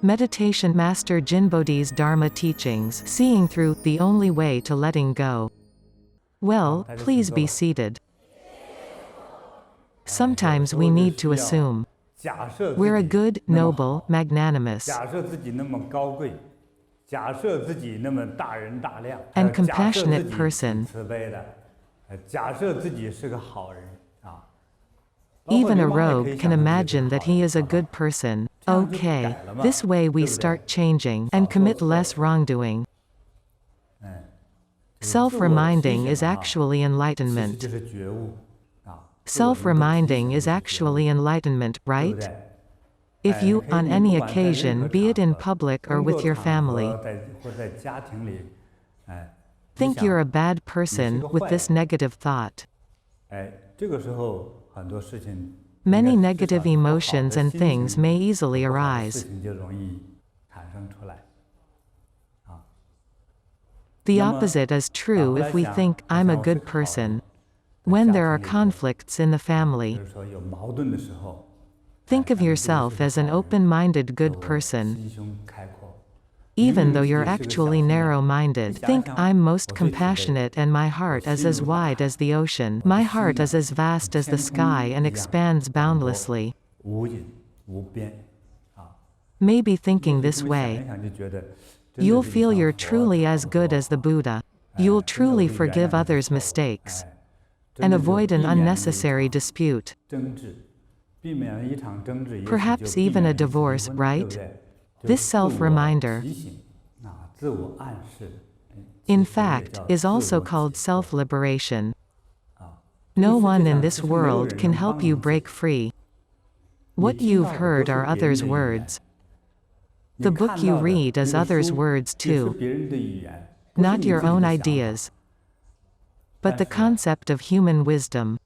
Meditation Master Jinbodi's Dharma teachings, seeing through, the only way to letting go. Well, please be seated. Sometimes we need to assume we're a good, noble, magnanimous, and compassionate person. Even a rogue can imagine that he is a good person. Okay, this way we start changing and commit less wrongdoing. Self-reminding is actually enlightenment. Self-reminding is actually enlightenment, right? If you, on any occasion, be it in public or with your family, think you're a bad person with this negative thought, many negative emotions and things may easily arise. The opposite is true if we think, I'm a good person. When there are conflicts in the family, think of yourself as an open-minded good person. Even though you're actually narrow-minded, think, I'm most compassionate and my heart is as wide as the ocean. My heart is as vast as the sky and expands boundlessly. Maybe thinking this way, you'll feel you're truly as good as the Buddha. You'll truly forgive others' mistakes and avoid an unnecessary dispute. Perhaps even a divorce, right? This self-reminder, in fact, is also called self-liberation. No one in this world can help you break free. What you've heard are others' words. The book you read is others' words too, not your own ideas, but the concept of human wisdom.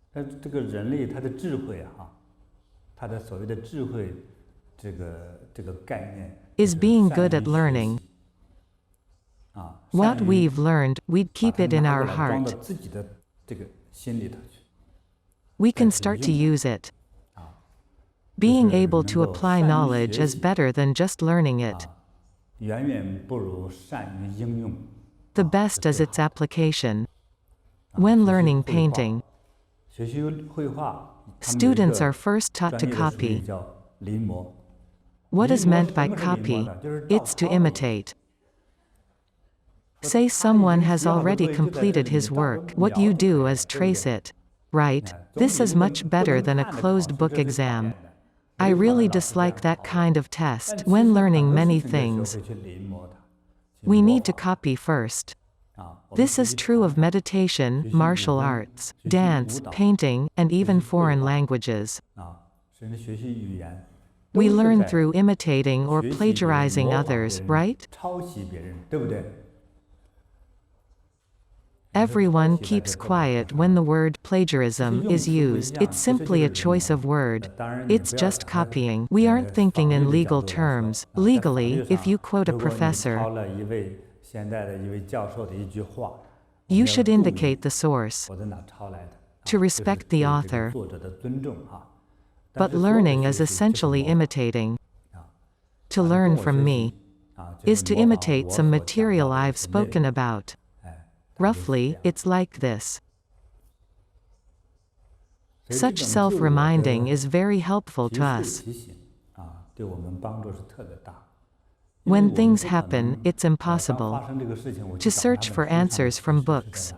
Is being good at learning. What we've learned, we'd keep it in our heart. We can start to use it. Being able to apply knowledge is better than just learning it. The best is its application. When learning painting, students are first taught to copy. What is meant by copy? It's to imitate. Say someone has already completed his work. What you do is trace it. Right? This is much better than a closed book exam. I really dislike that kind of test. When learning many things, we need to copy first. This is true of meditation, martial arts, dance, painting, and even foreign languages. We learn through imitating or plagiarizing others, right? Everyone keeps quiet when the word plagiarism is used. It's simply a choice of word. It's just copying. We aren't thinking in legal terms. Legally, if you quote a professor, you should indicate the source to respect the author. But learning is essentially imitating. To learn from me is to imitate some material I've spoken about. Roughly, it's like this. Such self-reminding is very helpful to us. When things happen, it's impossible to search for answers from books.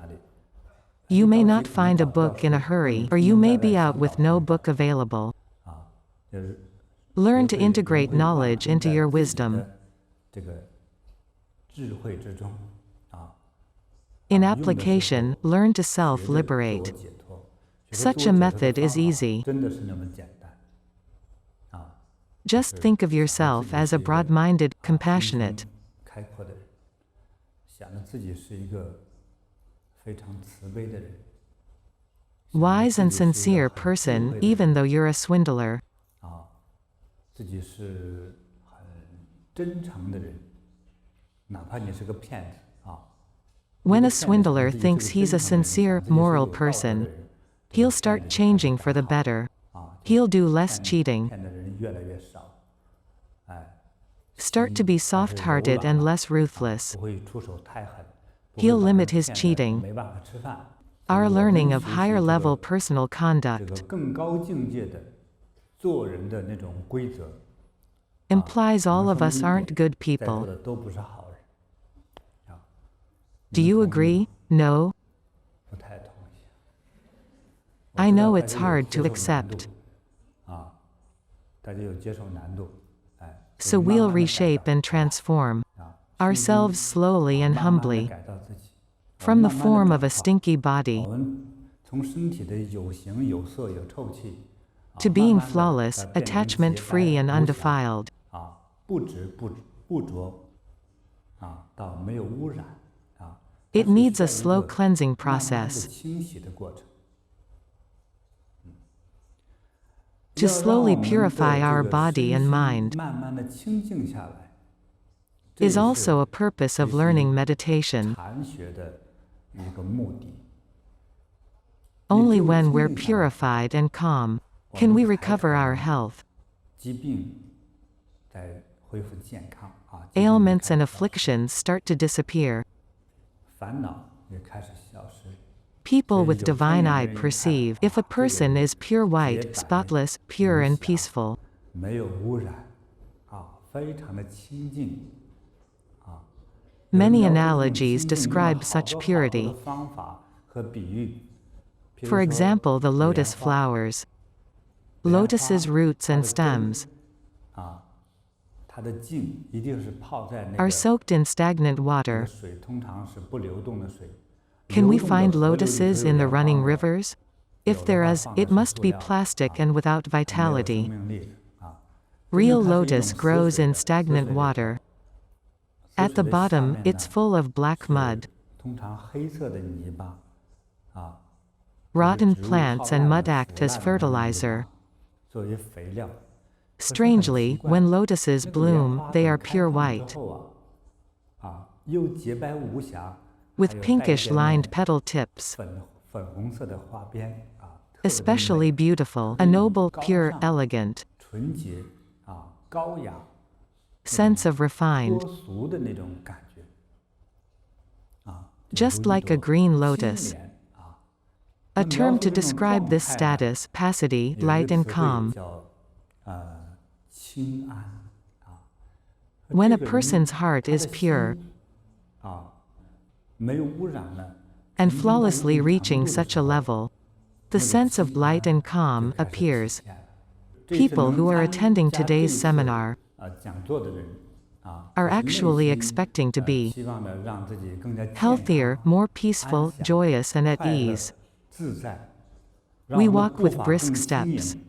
You may not find a book in a hurry, or you may be out with no book available. Learn to integrate knowledge into your wisdom. In application, learn to self-liberate. Such a method is easy. Just think of yourself as a broad-minded, compassionate, wise and sincere person, even though you're a swindler. When a swindler thinks he's a sincere, moral person, he'll start changing for the better. He'll do less cheating. Start to be soft-hearted and less ruthless. 不会出手太狠，不会 He'll 把人 limit his 骗得 cheating. 没办法吃饭。 Our 所以我们 learning of 学习 higher 这 level 个 personal 这 conduct 个更高境界的做人的那种规则， implies all of 我们 us 说明一 aren't 点， good 在座 people. 的都不是好人。Do you 你们同意 agree? 吗？ No? 不太同意。 I 我知道 know 大 it's 家有 hard to 接受难度， accept. 大家有接受难度，所 So 以慢 we'll 慢地改 reshape 造 and transform 身 ourselves 心 slowly and 慢慢地 humbly 改造自己， from the 慢慢地 form of 转 a 化 stinky 我 body 们从身体的有形有色有臭气， to 慢 being 慢地 flawless, 变成洁 attachment-free 白 and 无瑕， undefiled. 不执不着，到没有污染，它 It 是 needs 需 a 要 slow 一个 cleansing 慢慢地 process 清洗的过程。 to 要让 slowly 我们的 purify 这 our 个 body 身 and 心 mind 慢慢地清静下来，这 is 是 also a purpose 学 of 习 learning meditation. 禅学的一个目的。 Only 也只有 when 清 we're 静下来， purified and calm 我 can 们 we 才可 recover our 能 health. 疾病在恢复健康，疾病也 Ailments 开 and 始消失， afflictions start to disappear. 烦恼也开始消失。 People 所以 with 有天 divine 眼的 eye 人一看， perceive if a 这个 person 人 is pure 洁 white, 白 spotless, pure 无 and 瑕 peaceful. 没有污染，非常的清净。 Many 有人描述这种 analogies 清净，用了 describe 好 such 多好多的 purity. 方法和比喻。比如 For 说 example, the 莲 lotus 花， flowers, 莲花 lotus's roots 它 and 的根， stems 它的茎一定是泡在那 are 个 soaked in stagnant 那个 water. 水，通常是不流动的水。 Can we 流动的 find 河流里头 lotuses 有 in the 莲花 running 没有？ rivers? 有 If 的 there 话 is, 放的 it 是 must 塑 be 料， plastic and without 它没有生 vitality. 命力的。 Real 真正它是一种 lotus 死 grows 水 in 的，死 stagnant 水的 water. 死 At 水 the 的下 bottom, 面 it's 呢 full of black 是 mud. 通常黑色的泥巴，这个 Rotten 植物 plants 泡 and 烂 mud 的 act 腐 as 烂的那个泥 fertilizer. 巴作为肥料。可是很奇 Strangely, 怪， when lotuses 那个莲 bloom, 花 they 等 are 开 pure 放之 white, 后又洁白无瑕， with 还有带一 pinkish 点 lined 点 petal tips. 粉红色的花边，特别的 Especially 美， beautiful, 特 a 别 noble, 高 pure, 尚， elegant 纯洁，高雅， sense of 脱 refined. 俗的那种感觉，就 Just 如一 like a 朵 green 青 lotus. 莲。 A 那描 term 述 to 这种 describe 状 this 态呢， status, passity, 有 light 一个 and 词汇 calm. 叫清安。 When 这 a 个人 person's heart 他的 is pure 心没有污染了， and 纯净到一 flawlessly 定程 reaching 度的 such 时 a 候， level, the 那个 sense of 清 light 安 and calm 就开始体 appears. 现了。这次 People 能 who are 参 attending 加这 today's 次 seminar 讲座的人就 are 是 actually 内心 expecting to be 希望呢让自己更加健 healthier, 康、 more 安 peaceful, 详、 joyous, and at 快乐、 ease. 自在，让 We 我们 walk 步 with 伐 brisk 更轻 steps. 盈，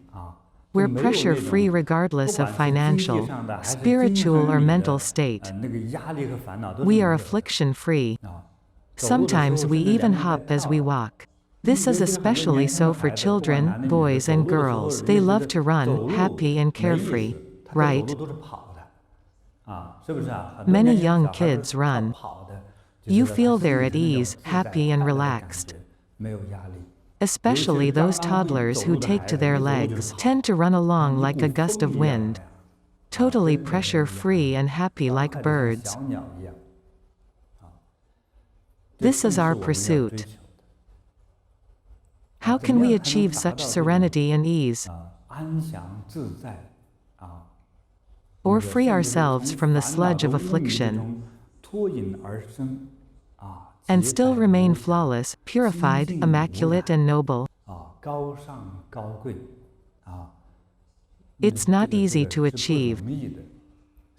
就 We're 没有那 pressure 种 free 不 regardless 管 of 是经济 financial, 上的还是精 spiritual, 神 or 里 mental 的 state. 那个压力和烦恼都是 We 没 are 有的。 affliction free. 走路的时候 Sometimes we 甚至 even 连着 hop 带 as 套 we walk. This is 尤其是很多 especially 年轻 so 的 for 孩子，不管 children, 男的女的， boys, 走 and 路的时候 girls. 人 They 家觉 love 得 to 走 run, 路 happy and 没意 carefree, 思，他走 right? 路都是跑的，是不是啊？很多 Many 年轻 young 小孩都 kids 是靠 run. 跑的，就 You 觉得他 feel 心 they're 里 at 是那种 ease, 自在 happy, and 快乐的感 relaxed. 觉，没有压力。 Especially 尤其是刚 those 刚会 toddlers 走 who 路的 take 孩 to 子， their 一走路就是 legs 跑， tend to run 像 along 一 like a 股 gust 风 of 一样 wind, 那样，真 totally 的没有 pressure 压力， free and happy 欢 like 快的像 birds. 小鸟一样。这 This 正 is 是 our 我们要 pursuit. 追求的。 How 怎 can 么 we 样才能 achieve 达 such 到这种 serenity and ease, 安详自在那 or 个 free 甚至是 ourselves 从 from the 烦恼 sludge of 和污泥之 affliction, 中脱颖而生洁 and still 白 remain 无瑕 flawless, 清 purified, 净无 immaculate, 染 and noble? 高尚高贵这 It's not 个 easy 是 to 不 achieve. 容易的。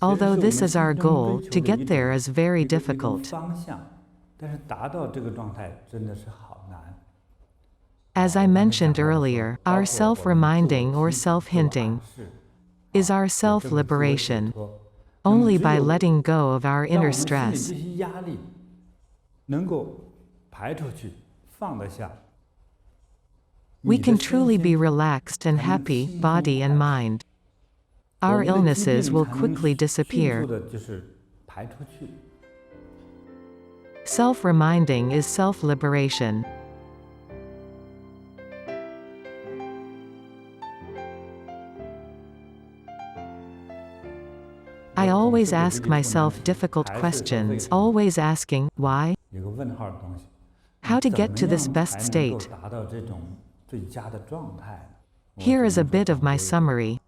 Although 虽然 this 是 is 我 our 们心中 goal, 追 to 求的 get there is very 一个 difficult. 方向，但是达到这个状态真的是好难。 As I 我刚才 mentioned 讲到说 earlier, 包 our 括我们自我 self-reminding or 提醒、自我 self-hinting 暗示 is our 也正是自我解 self-liberation. 脱。那么 Only 只 by 有 letting go of our 让我 inner 们心里 stress 这些压力能够排出去，放得下， we 你的 can 身 truly be 心 relaxed and 才能 happy, 轻松 body and 快乐。 mind. 我 Our 们的疾 illnesses 病 will 才能 quickly 迅 disappear. 速的就是排出去。 Self-reminding is self-liberation. I always always ask myself difficult questions, always asking, why? 有个问号的东西。 How to 怎 get 么 to 样 this best 才能够 state? 达到这种最佳的状态呢？我 Here 只 is a 能说 bit of my 总结一下 summary. 有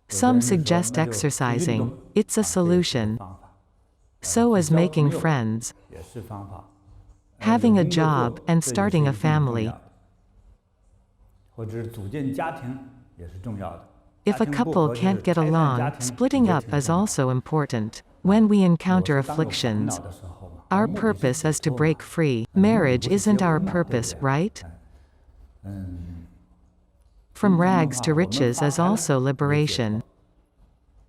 的 Some 人就说 suggest 那就去运 exercising. 动 It's a 这也是个 solution. 方法。 So 去 is 交 making 朋友 friends, 也是方法。有 having a 工作 job, 做 and 这也是 starting 一 a 定重 family. 要的。或者是组建家庭也是重要的。 If 家 a 庭不 couple 和就 can't 是 get 拆散家 along, 庭 splitting 也 up 挺 is 重要的。 also important. When we 我 encounter 是当有烦 afflictions, 恼的时候嘛， our 目的是 purpose 解 is to 脱嘛。 break free. 目的 Marriage 不是结 isn't our 婚嘛，对不 purpose, 对？ right? 嗯， From 平常的 rags 话 to 我们 riches 发 is 财了 also 也解脱。 liberation. 发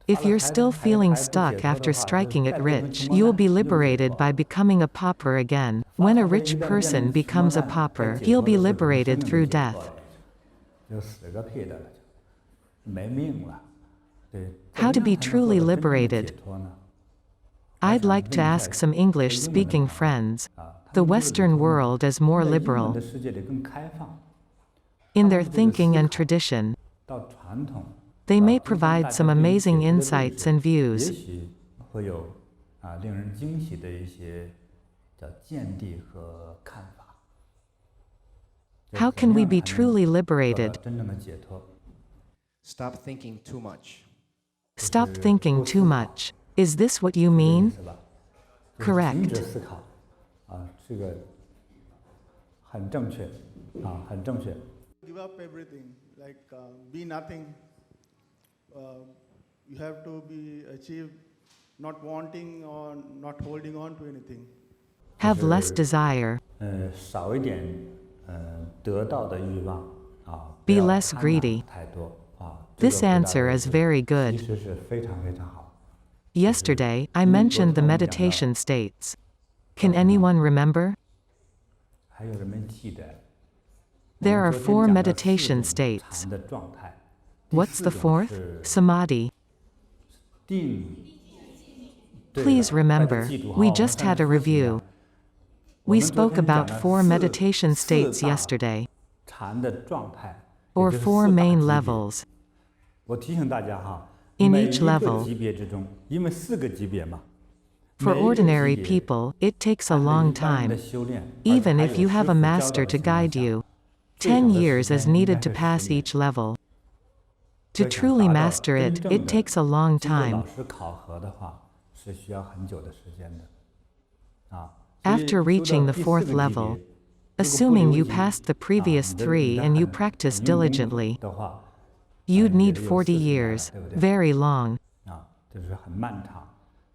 If 了 you're 财 still 还 feeling 不 stuck 解脱 after 的话，就 striking it 再变成 rich, 穷光 you'll 蛋 be 又解脱 liberated 了。 by becoming a pauper again. 发 When a 财的 rich 一旦变 person 成穷光 becomes a 蛋，再 pauper, 解 he'll 脱 be 的时候，整个 liberated 生命 through 就解 death. 脱了，就死个屁的了，就没命了。对，怎 How 么 to 样 be 才能做 truly 到真正的 liberated? 解脱呢？ I'd 想 like to 问一下 ask some 会 English 英文的 speaking 朋友 friends. 啊，他 The 们这个里 Western 头呢， world is 他 more 们在英文 liberal 的世界里更开放， in 他 their 们这个 thinking 思 and 考 tradition. 到传统， They 到 may 今天 provide 大 some 家对于 amazing 解脱的认 insights 识， and 也 views. 许会有令人惊喜的一些叫见地和看法。就 How 怎 can 么 we 样 be 才能 truly 做到 liberated? 真正的解脱？ Stop thinking too much. Stop 就是 thinking 多 too 思考， much. Is this what you 是这意 mean? 思吧？就是停 Correct. 止思考，这个很正确，很正确。 Give up everything, like be nothing. You have to be achieved, not wanting or not holding on to anything. Have less 就是 desire. 少一点得到的欲望不 Be 要 less 贪婪 greedy. 太多这个 This 回答 answer 的 is very 其 good. 实是非常非常好。 Yesterday, I 昨 mentioned the 天我们讲到 meditation states. Can anyone remember? 还有人没记得？ There 我 are 们昨天 four 讲了 meditation 四种 states. 禅的状态。第 What's 四 the 种 fourth? 是 Samadhi. 定。对 Please 了，大家 remember, 记住 we 我们 just 再 had a 复习一下 review. 我 We 们昨 spoke 天讲 about 了 four 四 meditation states 大 yesterday, 禅的状态，也 or 就是 four 四大 main 级别。 levels. 我提醒大家哈， In 每 each 一个 level 级别之中，因为四个级别嘛， For 每一个级 ordinary 别 people, it takes a 按照 long 一般人的 time. 修炼，而且 Even 还 if 有 you 师 have a 傅教导 master 的 to 情况 guide 下， you, 最少 10 的 years 时 is 间应该 needed to 是 pass 10年。 each level. 要 To 想 truly 达到 master 真 it, 正 it 的 takes a long 经过 time. 老师考核的话，是需要很久的时间的。所以 After 修 reaching 到 the 第四 fourth 个级 level, 别，如果不 assuming 留 you 意 passed the previous 你的 three and you 很 practice 很用功 diligently, 的话， you'd 也 need 得有40 40年了， years, 对不对？ very long. 就是很漫长。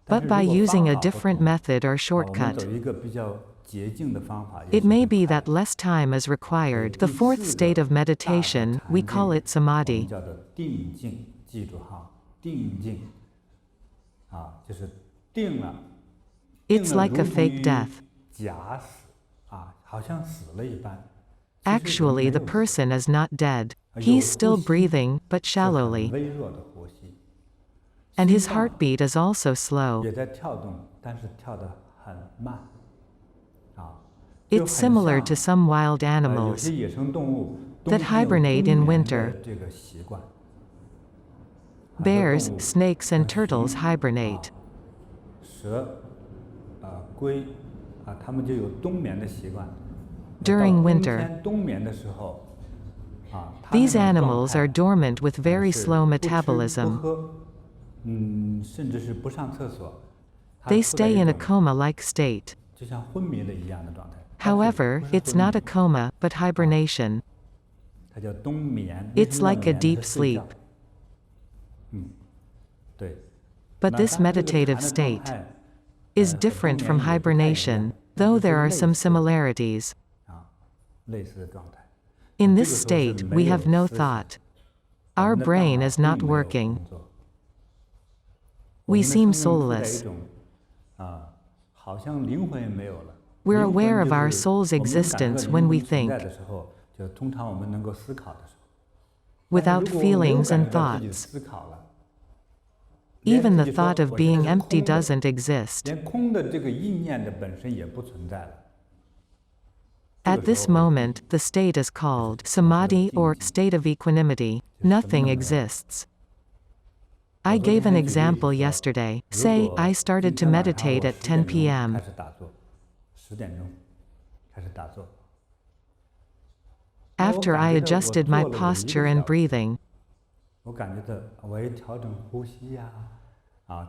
但 But 是 by 如果 using 方 a 法不 different 同， method or 我们 shortcut, 走一个比较捷径的方法，也 it 许 may 会 be 快 that less time is required. The 第 fourth 四 state 个 of 大的 meditation, 禅 we 境 call it 我们 samadhi. 叫做定境，记住哈，定境就是定了，定 It's 了 like 如 a 同 fake 于 death. 假死好像死了一般。其实人 Actually, 没 the 有死 person is not dead. 有 He's 呼 still 吸 breathing, but 是很 shallowly. 微弱的呼吸， And 心 his 脏 heartbeat is also slow. 也在跳动，但是跳得很慢就 It's 很 similar 像 to some wild 有 animals 些野生动物 that 冬天有 hibernate 冬 in 眠 winter. 的这个习惯。很多 Bears, 动物 snakes, and 像 turtles 熊 hibernate. 蛇龟它们就有冬眠的习惯。 During 到冬 winter, 天冬眠的时候它那 these 种状 animals 态 are dormant with very 是 slow 不吃不 metabolism. 喝甚至是不上厕所，它 They 处在 stay 一 in a 种 coma-like state. 就像昏迷了一样的状态。但是 However, 不是 it's 昏 not a 迷 coma, but hibernation. 它叫冬眠。 It's 为什么 like a 叫眠 deep 它是睡觉 sleep. 对。 But 那 this 当然这个 meditative 禅的状 state 态 is 和 different 冬 from 眠也不太一样 hibernation, though 就 there 是 are 类 some 似 similarities. 类似的状态。 In 这 this 个时候是 state, 没 we 有 have no 思想 thought. 我 Our 们的大 brain 脑 is not 并没有 working. 工作我 We 们的 seem 生命处在一 soulless. 种好像灵魂也没有了。 We're 灵魂 aware of 就 our 是 soul's 我们能感觉到 existence 灵 when 魂 we 存在 think. 的时候，就通常我们能够思考的时候。 Without 但是如果我没有 feelings 感 and 觉到自己 thoughts. 思考了，连 Even 自 the 己说 thought of 我现在 being 是 empty 空的 doesn't exist. 连空的这个意念的本身也不存在了。 At this moment, the state is called samadhi or state of equanimity. Nothing exists. I gave an example yesterday. Say, I started to meditate at 10 p.m. 开始打坐，10点钟开始打坐。 After I adjusted my posture and breathing, 我感觉到我也调整呼吸呀，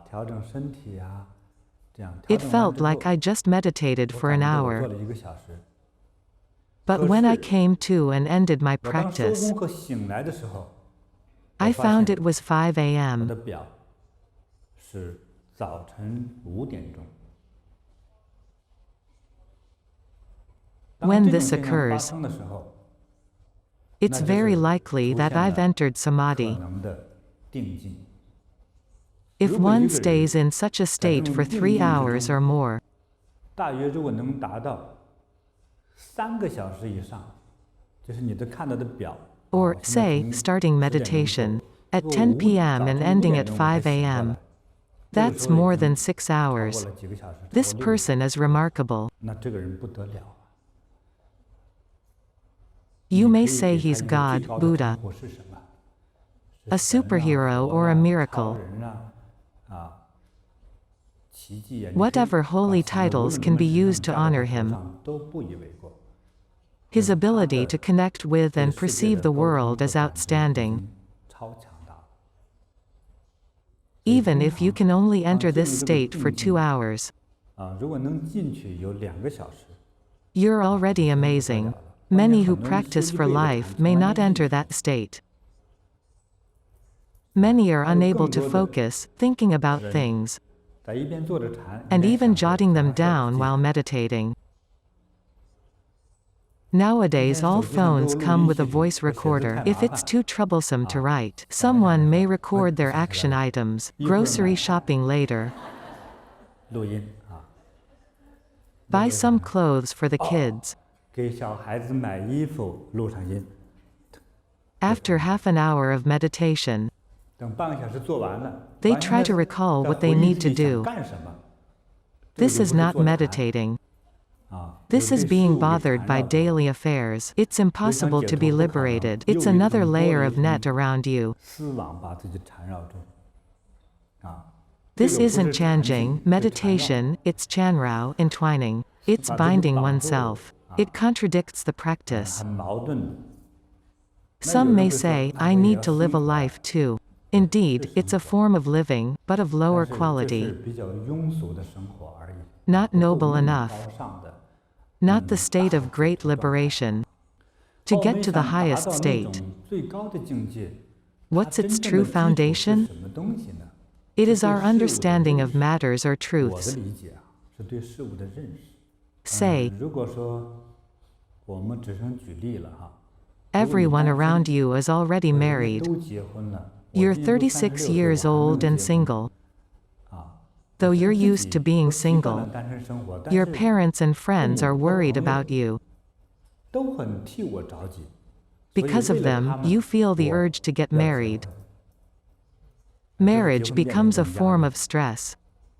调整身体呀，这样。 it felt like I just meditated for an 我 hour. 做了1个小时。 But when I came to and ended my 我当收 practice, 功课醒来的时候， I 发 found 现 it was 5我 a.m. 的表是早晨5点钟。 当 When 这种 this 现象发 occurs, 生的时候， it's 那就是 very likely 出 that 现 I've 了 entered 可 samadhi. 能的定境。 If 如果一 one 个人 stays in such a 在这 state 种 for 定 3境之 hours 中 or more, 大约如果能达到3个小时以上，就是你的看到的表， or 现在 say, 从 starting 10点钟 meditation 做 at 如果10 5 p.m. 早 and 晨5 ending 点 at 钟我才 5 醒过 a.m., 来，这个 that's 时候已 more 经 than 6超过 hours. 了几个小时，超 This 过6个小时。 person is remarkable. 那这个人不得了啊！ You 你 may 可以 say 给他 he's 一个最 God, 高的 Buddha, 称呼是什么？ a 是神啊， superhero 佛 or a 呀， miracle. 超人啊，奇迹呀， Whatever holy titles can be used to honor him. 都不以为过。 His ability to connect with 对 and 世界 perceive 的 the 沟通 world 和 is 感知已 outstanding. 经超强大了。所以 Even 通 if you 常 can only 当 enter 进 this 入这个 state for 定 2 境 hours, 如果能进去有2个小时， you're already 就不得 amazing. 了了。关键 Many 很 who 多人修 practice 一 for 辈子 life 禅， may 从来 not 没进 enter 去。 that state. Many are 还有 unable 更 to 多的 focus, thinking about 人 things, 在一边坐着禅，一 and 边 even 想着 jotting 怎 them 么下 down 去 while 戒。 meditating. 今 Nowadays, 天 all 手机上都 phones 有录 come 音 with 系 a 统， voice 这写字 recorder 太 if 麻 it's 烦 too troublesome to 啊。 write. 想着想着 Someone 想 may 着， record 就 their 想起来 action 了， items, 一会儿 grocery 买 shopping later, 录音啊，录 buy 个 some 啥？ clothes for the kids. 给小孩子买衣服，录上音， After half an hour of meditation, 等半个小时做完了， they 完全 try 在 to recall 在 what 回 they 忆 need 自 to 己想 do. 干什么，这个 This 就 is 不是 not 坐禅 meditating. 啊，有 This is 被事 being 物给 bothered 缠 by 绕住， daily affairs. It's 又想 impossible 解 to 脱 be 不可能， liberated. 又 It's 一 another 层多 layer 了一 of net 层 around you. 丝网把自己缠绕住，啊，这 This 个不 isn't 是禅 chanjing, 定，是缠绕， meditation, it's chanrao, entwining. It's 把自己 binding 绑住了 oneself. It contradicts the 很 practice. 矛盾的。那 Some 有人 may 会说， say, 那 I 我也 need 要 to live 生 a 活啊， life too. 对， Indeed, 是 it's 生 a 活， form of living, but of 但 lower 是这是 quality, 比较庸俗的生活而已， not 不够 noble 那么 enough, 高尚的 not the 大 state 的 of 解 great 脱状态。 liberation. To 当我 get 们 to the 想达 highest 到那 state, 种最高的境界，它 what's 真 its 正 true 的基础是 foundation? 什么东西呢？ It 是 is 对 our 事物的 understanding 认 of 识。 matters or 我的 truths. 理解啊，是对事物的认识。Say, 如果说我们只剩举例了哈，如果你 everyone 单 around 身， you is already 人家 married. 都结婚了，我 You're 今年都 36 36岁， years 我还没 old 有 and 结婚 single. 啊。 Though 我 you're 虽然 used 自 to 己 being 都习惯了 single, 单身生活，但 your 是 parents and 父 friends 母 are 和 worried 朋 about 友 you. 都很替我着急，所以 Because 为 of 了他 them, 们， you feel the 我 urge to get 要结 married. 婚。这个结 Marriage 婚变成一 becomes a 种压 form 力。 of stress.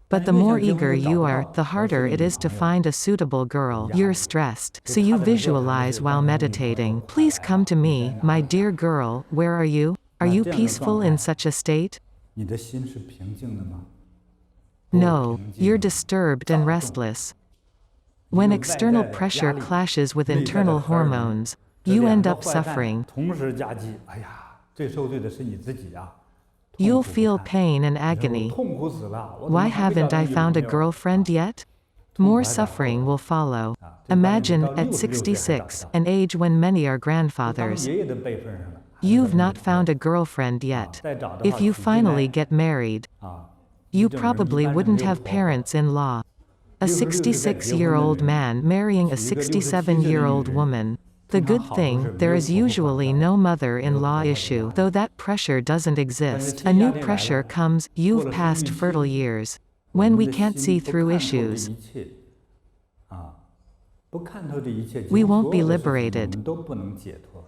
但 But 是 the 越 more 想结婚 eager 又找 you 不 are, 到 the 合适 harder 的 it 女 is to 朋友， find a suitable 有 girl. 压 You're 力。 stressed. 就 So 他 you 怎么做禅就 visualize 是 while 单身女朋友 meditating. 快 Please 来 come 了， to 你 me, 在哪 my 里 dear 呀？ girl, where are you? Are 那 you 这样的状 peaceful in 态， such a state? 你的心是平静的吗？不 No, 平 you're 静， disturbed and 躁动。 restless. 一 When 个外 external 在压 pressure 力， clashes with 内在的 internal 荷尔蒙， hormones, 这 you 两 end 个 up 坏蛋 suffering. 同时夹击，哎呀，最受罪的是你自己啊，痛 You'll 苦不 feel 堪。 pain and 你说我 agony. 痛苦死了，我怎么 Why 还没找 haven't 到 I 女 found 朋 a 友 girlfriend 啊？ yet? 痛苦 More 还在后 suffering 头 will follow. 啊，最关键 Imagine 到 at 66岁还找不 66, 到， an age when many are 都当 grandfathers. 爷爷的辈分上了，还没找 You've 到女 not 朋友 found a girlfriend 啊， yet. 再找的 If 话 you 娶进 finally 来 get married, 啊， you 这种人一 probably 般是没 wouldn't 有 have 头发。 parents in law. A 66岁再结婚的 66-year-old 人， man marrying a 娶一个67岁的女 67-year-old 人， woman. The 通常 good 好处 thing, 是 there 没有 is 婆婆管 usually 教， no 没 mother-in-law 有婆婆的压 issue, 力。 though that pressure doesn't 但是 exist. 新 A 家 new 庭来 pressure 了， comes, 过 you've 了生 passed 育 fertile 期， years. 我 When 们 we 的 can't see 心不 through 看透这 issues, 一切啊，不看透这一切，几 we 乎 won't 所 be 有的事情我 liberated. 们都不能解脱，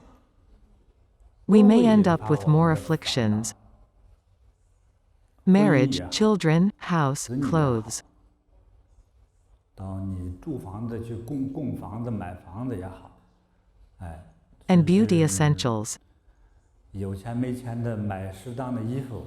We 都 may 会 end 引 up 发 with 我们 more 的烦恼。 afflictions. 婚 Marriage, 姻也好， children, house, 子女也好， clothes. 到你住房子去供房子、买房子也好，哎， And 甚 beauty 至 essentials. 有钱没钱的买适当的衣服，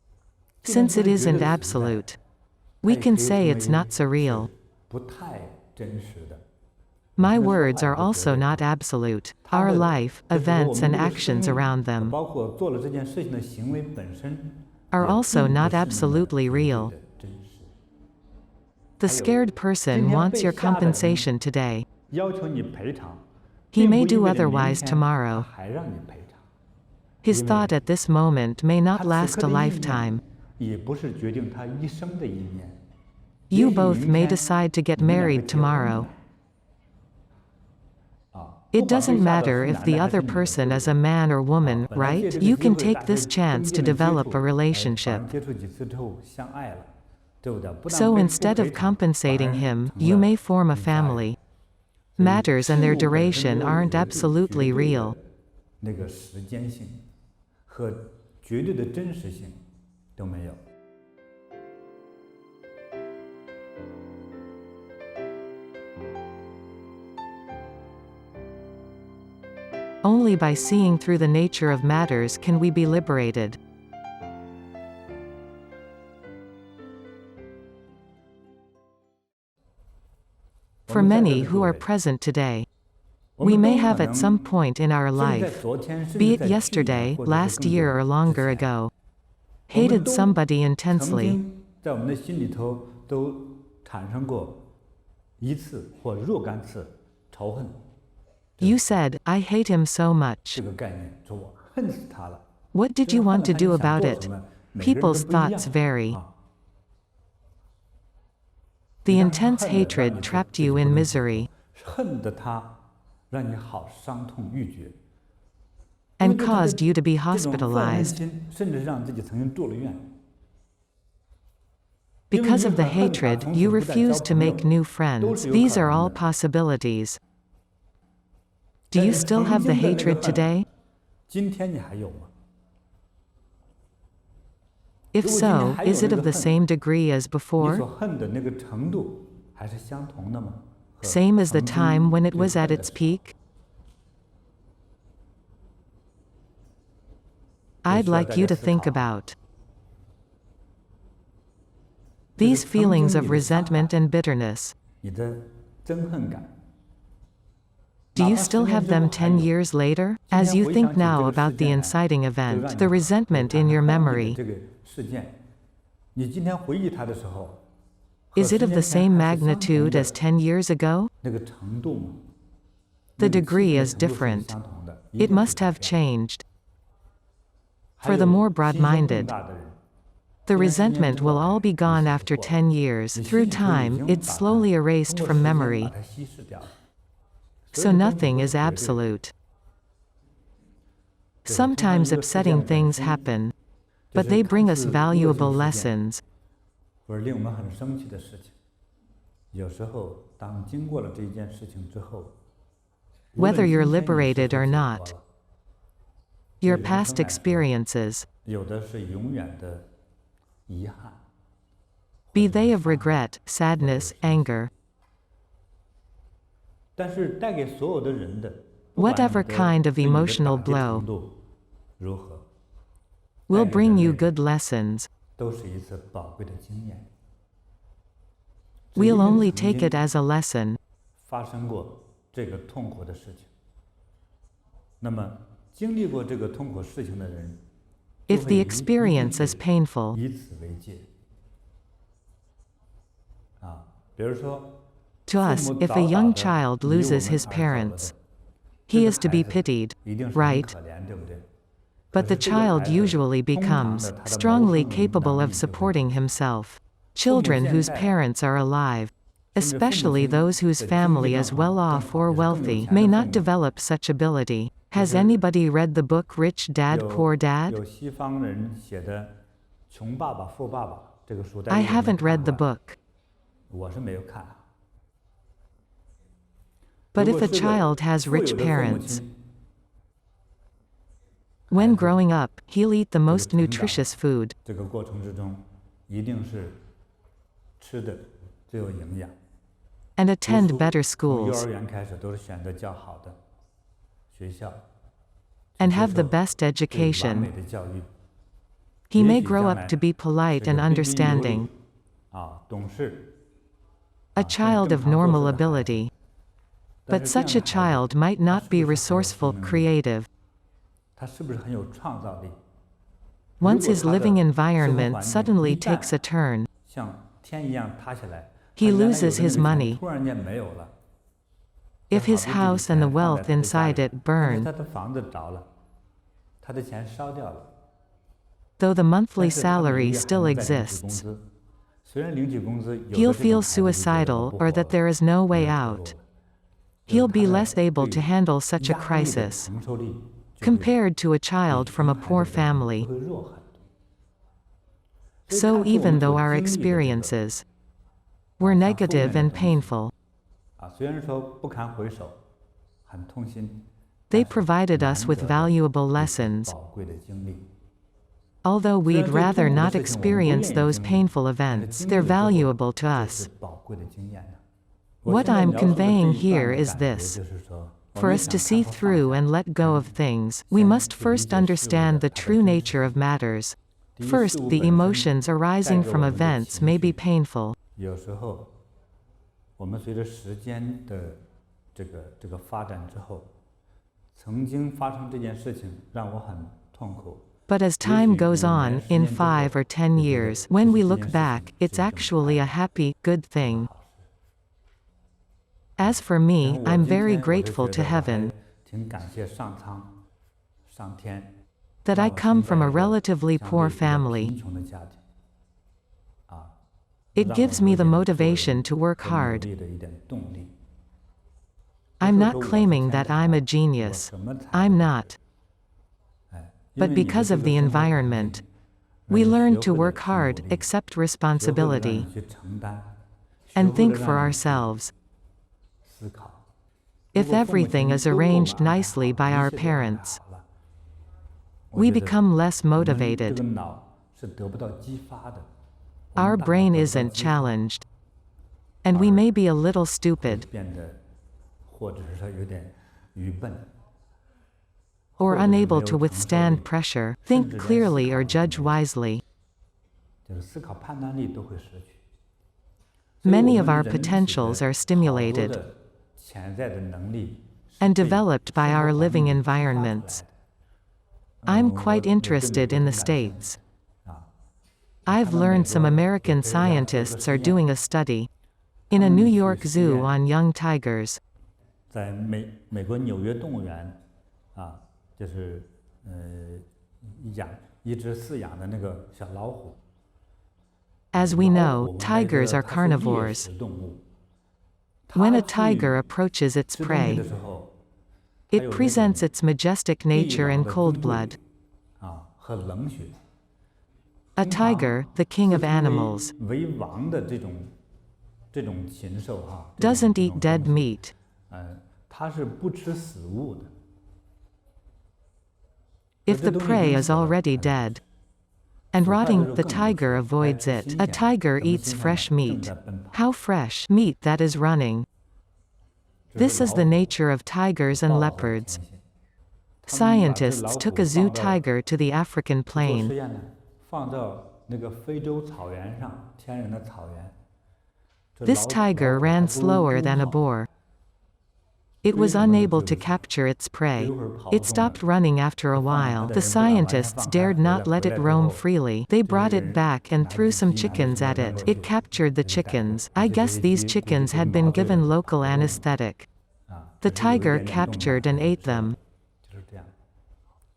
Since it isn't absolute, we can say it's not surreal. 不太真实的。 My words are also not absolute. Our life, events and actions around them 包括做了这件事情的行为本身 are also not absolutely real. 真实。 The scared person wants your compensation today. 要求你赔偿， He 并 may 不意 do 味着明 otherwise 天 tomorrow. 他还让你赔偿。 His thought at this moment may 他 not 此 last 刻 a 的意念 lifetime. 也不是决定他一生的意念。You both may decide to get married tomorrow. It doesn't matter if the other person is a man or woman, right? You can take this chance to develop a relationship. So instead of compensating him, you may form a family. Matters and their duration aren't absolutely real. 那个时间性和绝对的真实性都没有。 Only by seeing through the nature of matters can we be liberated. For many who are present today, we may have at some point in our life, be it yesterday, last year or longer ago, hated somebody intensely. 在我们的心里头都产生过一次或若干次仇恨。 You said, I hate him so much. 这个概念，说我恨死他了。 What did you want to do about it? People's thoughts vary. The intense hatred trapped you in misery 恨得他让你好伤痛欲绝， and caused you to be 这种愤恨 hospitalized. 心甚至让自己曾经住了院。 Because of the hatred, you refused to make new friends. These are all possibilities. Do you still have the hatred today? 今天你还有吗？ If so, is it of the same degree as 你 before? 所恨的那个程度还是相同的吗？和 Same as the 曾经 time when it 最 was 恨 at 的 its 时候 peak? I'd like you to think about these feelings of resentment and bitterness. 你的憎恨感。 Do you still have them 10 years later? As you think now about the inciting event, the resentment in your memory, 这个事件，你今天回忆它的时候， is it of the same 和10年前还是相同 magnitude 的 as 10 years ago? 那个程度吗？ The 那个 degree 气 is 氛程度是 different. 相同的， It 一定是 must 不一 have 样的。 changed. 还 For the 有 more 心胸更 broad-minded, 大的人， the 10年 resentment 之 will 后 all be 你 gone 死 after 过 10 years. 你 Through 心里头已 time, 经 it's 把它 slowly 通 erased 过 from 时间 memory. 把它稀释掉了。 So 所有的东西 nothing 都 is 是绝对的。 absolute. 这个通常 Sometimes 一个事件 upsetting 本 things 身 happen, 就 but 是 they 看 bring us 似恶性 valuable 事件 lessons. 或者令我们很生气的事情，有时候当经过了这一件事情之后，无论 Whether you're 今天你是 liberated 否 or 解 not, 脱了， your 对人 past 生来说， experiences, 有的是永远的遗憾， be they of regret, sadness, anger, 但是带给所有的人的，不管 whatever 你的 kind of 对你的 emotional 打击 blow, 程度如何， will 带给 bring 人 you 类 good lessons. 都是一次宝贵的经验。 We'll 只因为 only 曾 take 经 it as a lesson. 发生过这个痛苦的事情，那么经历过这个痛苦事情的人，就 If 会 the 一 experience 定 is 是 painful, 以此为戒。啊，比如说， to 父 us, 母 if 早 a 早 young 地 child 离我 loses 们 his 而走了 parents, 的， he 这 is 个 to be 孩子 pitied, 一定是很 right? 可怜，对不对？ But the 可是这个 child 孩子 usually 通常 becomes 的他的谋 strongly 生 capable 能 of 力就会 supporting 强。 himself. 父母 Children 现 whose 在 parents are alive, 甚至父母 especially 亲 those whose 的经济 family 状 is 况 well 更 off 好， or 也是更有 wealthy, 钱 may 的父 not 母， develop such ability. 就 Has 是 anybody read the book Rich Dad, 有 Poor Dad? 有西方人写的《穷爸爸富爸爸》这个书，大 I 家有没有 haven't 看 read the 过啊？ book. 我是没有看啊。 But 如 if 果 a 是个 child has 富有 rich 的父母 parents, 亲， when 孩子 growing up, he'll eat the 这个 most 成长 nutritious food 这个过程之中，一定是吃的最有营养。 and 读 attend 书 better 从幼 schools 儿园开始都是选择较好的学校， and 接 have the 受 best 最完 education. 美的教育。 He 也 may 许 grow 将 up 来 to be 是 polite 个 and 彬彬有 understanding, 礼啊，懂事 a 啊，甚至 child 正 of 常做 normal 事的孩子。 ability. 但 But 是这样 such 的 a 孩子， child might 他 not 是 be 不是很有 resourceful, 生命力？ creative. 他是不是很有创造力？如 Once 果 his 他的 living 生活 environment 环境 suddenly 一旦 takes a turn, 像天一样塌下来， he 他原来有 loses 的 his 那个钱 money. 突然间没有了，这 If 好 his 多这笔 house and the 钱放在 wealth 他的家 inside 里， it 但是 burn, 他的房子着了，他的钱烧掉了， though the 但 monthly 是他每个 salary 月还 still 能再领取工 exists, 资，虽然领取工资有 He'll 的这种 feel 孩子就觉得 suicidal 不 or 活 that there is no 没 way 有出 out. 路了，就是 He'll 他 be 的 less able 对 to handle such a 压力的 crisis 承受力就会 compared to a 比 child from a 贫寒 poor 的人 family. 会弱很多。所以 So 看似我 even 们 though 所 our 经历的这个 experiences were 像负 negative 面的 and 东西 painful, 虽然说不堪回首，很痛心， they 但是 provided us 难 with 得的 valuable 一些 lessons. 宝贵的经历。 Although 虽 we'd 然最 rather 痛苦的 not 事情我们不愿 experience 意 those 经历， painful 但是 events, 经历 they're 了之后， valuable to 这 us. 是宝贵的经验的。我 What 现在 I'm 描述的这 conveying 一段 here 的 is 感觉 this. 就是说，我 For 们 us 想 to 看 see 破放 through 下， and let go of things, we 先 must 去理 first 解事物 understand 的 the 它的 true 真 nature 实。 of matters. 第一， First, 事物 the 本身 emotions 带 arising 着 from 我们的 events 情 may be 绪， painful. 有时候我们随着时间的这个发展之后，曾经发生这件事情让我很痛苦。 But as 也 time 许 goes 5 on, 年、10 in 年之后， 5 or 10就觉得 years, 其 when 实 we 这 look 件事 back, 情 it's 是一种 actually 快 a 乐， happy, good 是个 thing. 好事。 As for 然 me, 后我 I'm 今 very 天我是 grateful 觉 to 得我还 heaven 挺感谢上苍、上天， that 让 I 我 come 生 from 在 a 一个 relatively 相 poor 对比较 family. 贫穷的家庭，It 让我 gives 有 me 一 the 点做 motivation 人 to work 和努 hard. 力的一点动力。不 I'm 是 not 说我是 claiming 天 that I'm a 才，我 genius. 什么才 I'm 都不 not. 是。因 But 为你的 because 这 of 个 the 生活环 environment, 境，让 we 你 learn 学 to 会了 work 去努 hard, 力， accept 学会了让 responsibility, 你去承担，学 and 会了 think for 让你去 ourselves. 思考。如 If 果父母 everything 亲 is 都给我们 arranged 安排好 nicely by 了，一 our 切都安排 parents, 好了，我 we 觉得 become less 我们这 motivated. 个脑是得不到激发的，我 Our 们大脑 brain 得不到 isn't 激发， challenged. And we 而 may be a little 会 stupid, 变得，或者是说有点愚笨， or 或者是没 unable 有 to 承受 withstand 力， pressure, 甚 think 至连思 clearly 考 or 力都 judge 没有， wisely. 就是思考判断力都会失去。所以我 Many of 们 our 人体 potentials 的 are 好多 stimulated 的潜在的能力是 and 被 developed by 生活 our 环境 living 给激发出来 environments. 的。I'm 我 quite 对美 interested 国 in 挺 the 感兴趣 States. 的啊。 I've 看到美 learned some 国有 American 科学家做个 scientists 实 are 验， doing a study in 他 a 们 New 去 York 实 zoo 验， on young tigers. 在美国纽约动物园，就是一直饲养的那个小老虎。 As we 老 know, 虎那 tigers 个 are 它是猎 carnivores. 食动物， When 它 a 去 tiger approaches its 吃东西 prey, 的时候，它 it 有那 presents 种 its majestic 地 nature 老 and 的 cold 尊贵 blood. 和冷血。 A 通常 tiger, the king of 自称 animals, 为王的这种禽兽这 doesn't 种 eat dead 东西， meat. 它是不吃死物的。 If 这 the 东西已 prey 经 is 死了， already 它就 dead 吃。 and 腐坏的时 rotting, 候 the 更不吃， tiger 还 avoids 吃 it. 新 A 鲜的， tiger 怎么 eats 新鲜 fresh 呢？正 meat. 在奔跑。 How fresh meat that is running. 这 This 是 is 老 the 虎 nature of tigers and 暴躁的 leopards. 天性。他们把这 Scientists 老 took 虎 a zoo 放到 tiger to the African 去做 plain. 实验呢，放到那个非洲草原上，天然的草原。这 This 老 tiger 虎 ran 还不如 slower than a 猪跑， boar. It 追 was 什么都 unable 追 to 不上， capture its 不 prey. 一会儿跑 It 不动了。 stopped running after a 就放它 while. 的 The 人不敢完全 scientists 放开， dared 回来 not let 回 it 来之 roam 后， freely. They 这些 brought it 人 back and 拿着 threw 机 some 器拿着 chickens 什么 at 扔 it. 过 It 去， captured the 给它逮回， chickens. I 这 guess 些 these 鸡估计 chickens 被 had 麻 been 醉了 given 就跑 local 不动了 anesthetic. 这 这是有一 tiger 点点动 captured 弹 and 的 ate 时候 them. 就是这样。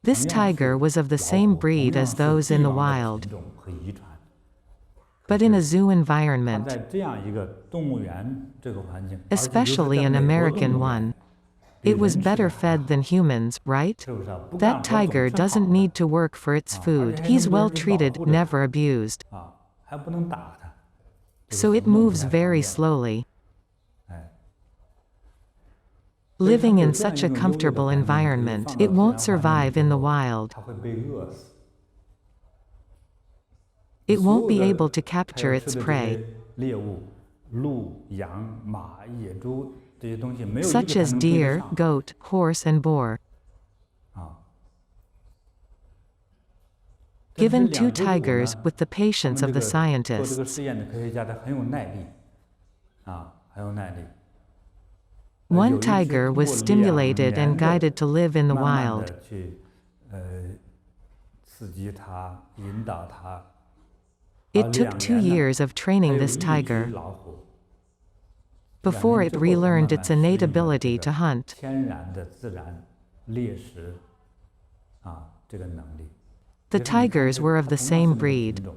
This 同样 tiger 是 was of the 老 same 虎，同 breed 样 as 是 those 帝 in the 王的 wild. 品种和遗传。But in a 可是 zoo 它 environment, 在这样一个动物园这个环境，而且又是 especially 在 an 美国动 American 物园， one, 比 it was 人吃的 better 还 fed 好， than humans, right? 是不是啊？不 That 干活总 tiger 吃好 doesn't 的 need to work for its 而 food. 且还 He's 那么多 well 人去保 treated, 护着 never abused. 还不能打它，这个 So 行 it 动不 moves 太方 very 便。 slowly. 哎，所以它 Living 有 in 这样 such 一 a 种优越的 comfortable 环境，可以 environment, 放 it 到自 won't 然环境里 survive 之 in the 后， wild. 它会被饿死。 It 所 won't 有 be 的 able to 它 capture 要 its 吃的这 prey, 些猎物，鹿、羊、马、野猪这些东西，没有一个 such 它 as 能追得 deer, 上。 goat, horse, and boar. 但是 Given 两 two 只虎呢， tigers with the 他 patience 们 of the 做这个 scientists, 实验的科学家，他很有耐力，很有耐力。one 有一只 tiger 通 was 过 stimulated 2 年 and guided to live in the 慢慢 wild. 地去刺激它，引导它。 It took 2 years of 还 training 有 this 一只 tiger 老虎， before 2 年 it 之后才 relearned 慢 its 慢适 innate 应了这 ability 个 to hunt. 天然的自然猎食这个能力。 The 其实你看 tigers 这 were of 它 the 同样是 same 那个 breed. 品种，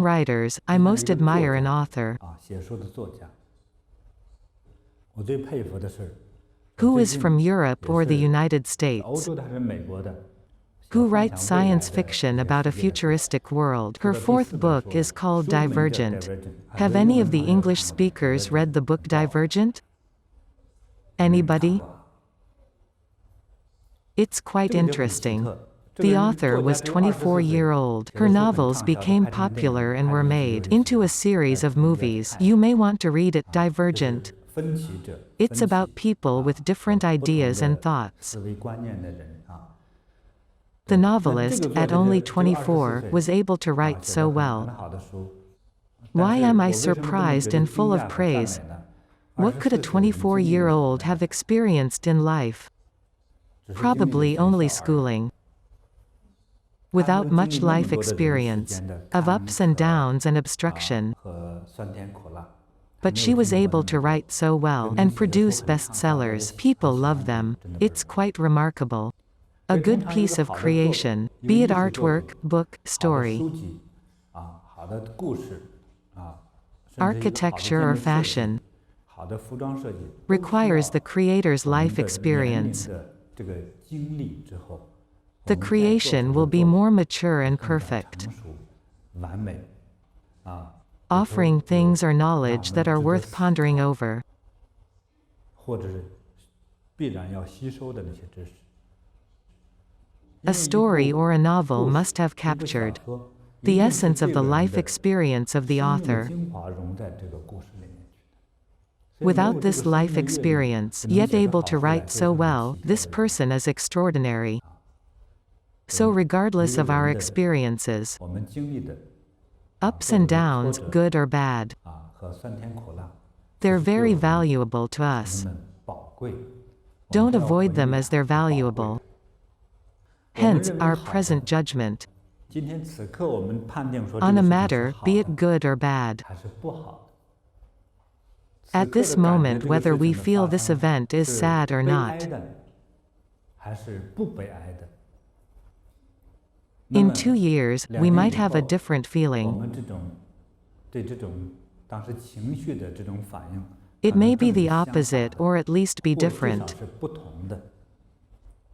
Among writers, I most admire an author 啊，写书的作家。我最佩服的是 who 最 is 近 from Europe 也 or the 是 United 欧 States, 洲的还是美国的， who 想分 writes 享未来 science 的 fiction 一些 about a 世界的事。 futuristic world. 说 Her 到第 fourth 四本 book 书 is called 书名叫 Divergent. Divergent， Have 很多 any 英 of 文 the 朋友 English 看过 speakers Divergent， read the book 很爆 Divergent? 没看 Anybody? 过 It's quite 这个就很奇 interesting. 特， The author was 24-year-old. Her novels became popular and were made into a series of movies. You may want to read it. Divergent. 分歧者， It's about people with different ideas and thoughts. 思维观念的人啊。 The novelist, at only 24, was able to write so 很 well. 好的书。 Why 但是 am 我 I 为什么这么 surprised 觉得 and full 惊 of 讶和赞 praise? 美呢？ What could a 24岁的人经历了 24-year-old have experienced in life? 只是经历了 Probably 很少 only 而已 schooling. 他没有 Without 经历 much 那么 life 多的人世 experience, 间的 of 坎 ups and 坷 downs and 啊 obstruction, 和酸甜苦辣， but 没 she 有 was 经历过 able 那 to 么多 write so well 人 and 写的书 produce 很畅销，而 bestsellers. 且 People 喜 love 欢 them. 真的不 It's 容易。 quite remarkable. 所 A 以通 good 常一 piece 个 of 好的作品， creation, 一 be 个 it 艺术作 artwork, 品， book, 好的 story, 书籍啊，好的故事啊，甚至一个好的 architecture 建 or 筑设计 fashion, 好的服装设计，都需 requires 要 the creator's 我们 life 的年龄 experience. 的这个经历之后， The 我们再做 creation 出 will 的 be 作品 more mature and 更加 perfect, 成熟、完美啊，也会 offering 有 things or 让我 knowledge 们 that are 值得 worth 思 pondering 考， over. 或者是必然要吸收的那些知识。因 A 为一 story 部 or a novel 故事 must have 一部小 captured 说，一 the 定是 essence of 这 the 个人 life 的 experience of the 生命的 author. 精华融在这个故事里面去的。所以没有 Without 这个 this 生 life 命的阅历， experience, 只能 yet 写出 able 好 to 书来， write 这 so 是很 well, 奇怪 this 的。 person is extraordinary. 所 So 以一 regardless 个 of our 人的 experiences, 我们经历的 ups 或 and 者是挫 downs, 折 good or bad, 啊和酸甜苦辣，这 they're 是对 very 我们 valuable to 什 us. 么呢？宝贵。我们 Don't 不要 avoid 回 them 忆 as they're 是宝贵 valuable. 的。我们 Hence, 认为 our 好的， present judgment 今天此刻我们判定说这 on 个 a 事情是 matter, 好 be 的 it good or bad. 还是不好的。此 At 刻 this 的感觉 moment, 这个 whether 事 we 情的 feel 发 this 生 event is 是 sad or 悲哀 not. 的，还是不悲哀的？那 In 么 2 years, 2 we 年 might 以 have a 后， different 我 feeling. 们对这种当时情绪的这种反应， It 可能 may be 更是 the 相反 opposite 的， or at least be 或至少 different. 是不同的。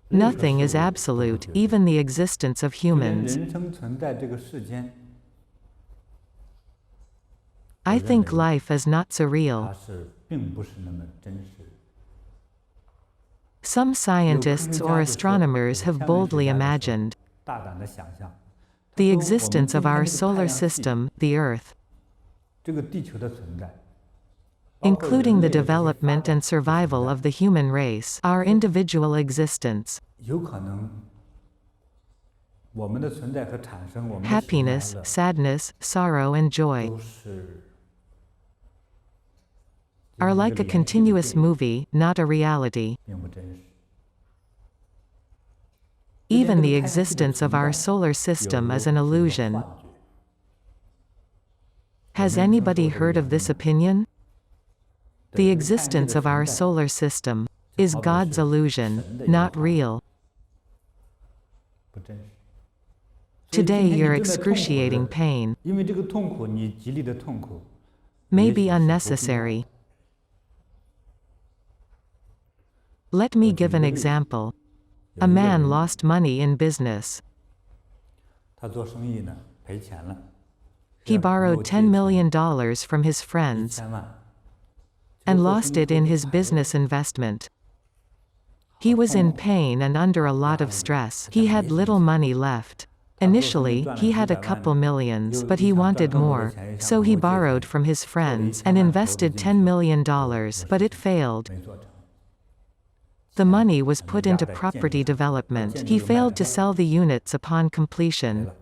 任何 Nothing 事 is 物都不 absolute, 绝对， even the existence of 就连 humans. 人生存在这个世间， I 我认 think 为 life is not so 它 real. 是并不是那么真实。 Some 有科 scientists 学 or 家就说， astronomers 有 have 天文学 boldly 家就说， imagined 大胆的想象，他 the 说我们 existence 今 of 天 our 这个太 solar 阳系 system, the Earth, 这个地球的存在，包括 including 人 the 类的这些发 development 展 and 和存 survival 在， of the human race, our individual existence, 有可能我们的存在和产生，我们的喜怒哀 happiness, 乐， sadness, sorrow, and joy 都是 are 一个 like a 连续的 continuous 电影， movie, not a reality. 并不真实。就连 Even 这 the 个太阳系的 existence of 存 our 在， solar 有 system 时 is 候 an 是一个 illusion. 幻觉。我 Has 们也曾 anybody 受这个 heard of 言 this 论， opinion? 对 The 这个太阳系 existence 的 of our 存在， solar system 就 is 好比 God's 是 illusion, 神的一个 not 幻觉， real. 不真实。所以今 Today, 天你 your 正在痛苦 excruciating 的， pain 因为这个痛苦，你极力的痛苦， may 也 be 许是不必要 unnecessary. 的。 Let 我 me 举 give 一 an 个例子， example. 有 A 一个 man 人， lost money in business. 他做生意呢赔钱了， He 向朋友 borrowed 借 $10 钱million from his friends 1000万，结 and 果做 lost 生意 it 做 in 不 his 开了， business investment. He 好 was 痛 in 苦， pain and under a lot 压 of 力， stress. 他 He 没 had 什么 little 钱。 money left. 他做生意 Initially, 赚了 he 几 had a 百 couple 万， millions, 又 but 又 he 想赚 wanted 更多的 more, 钱，又向 so 朋 he 友借 borrowed 钱， from his 做了 friends 1000 and 万投 invested 资进 $10 去， million, 结果 but 事 it 情 failed. 没做成， The 钱 money was 可能 put 压 into 在建筑 property 上，而 development. 建筑 He 又卖 failed 不 to 掉， sell the units upon 赔 completion. 了。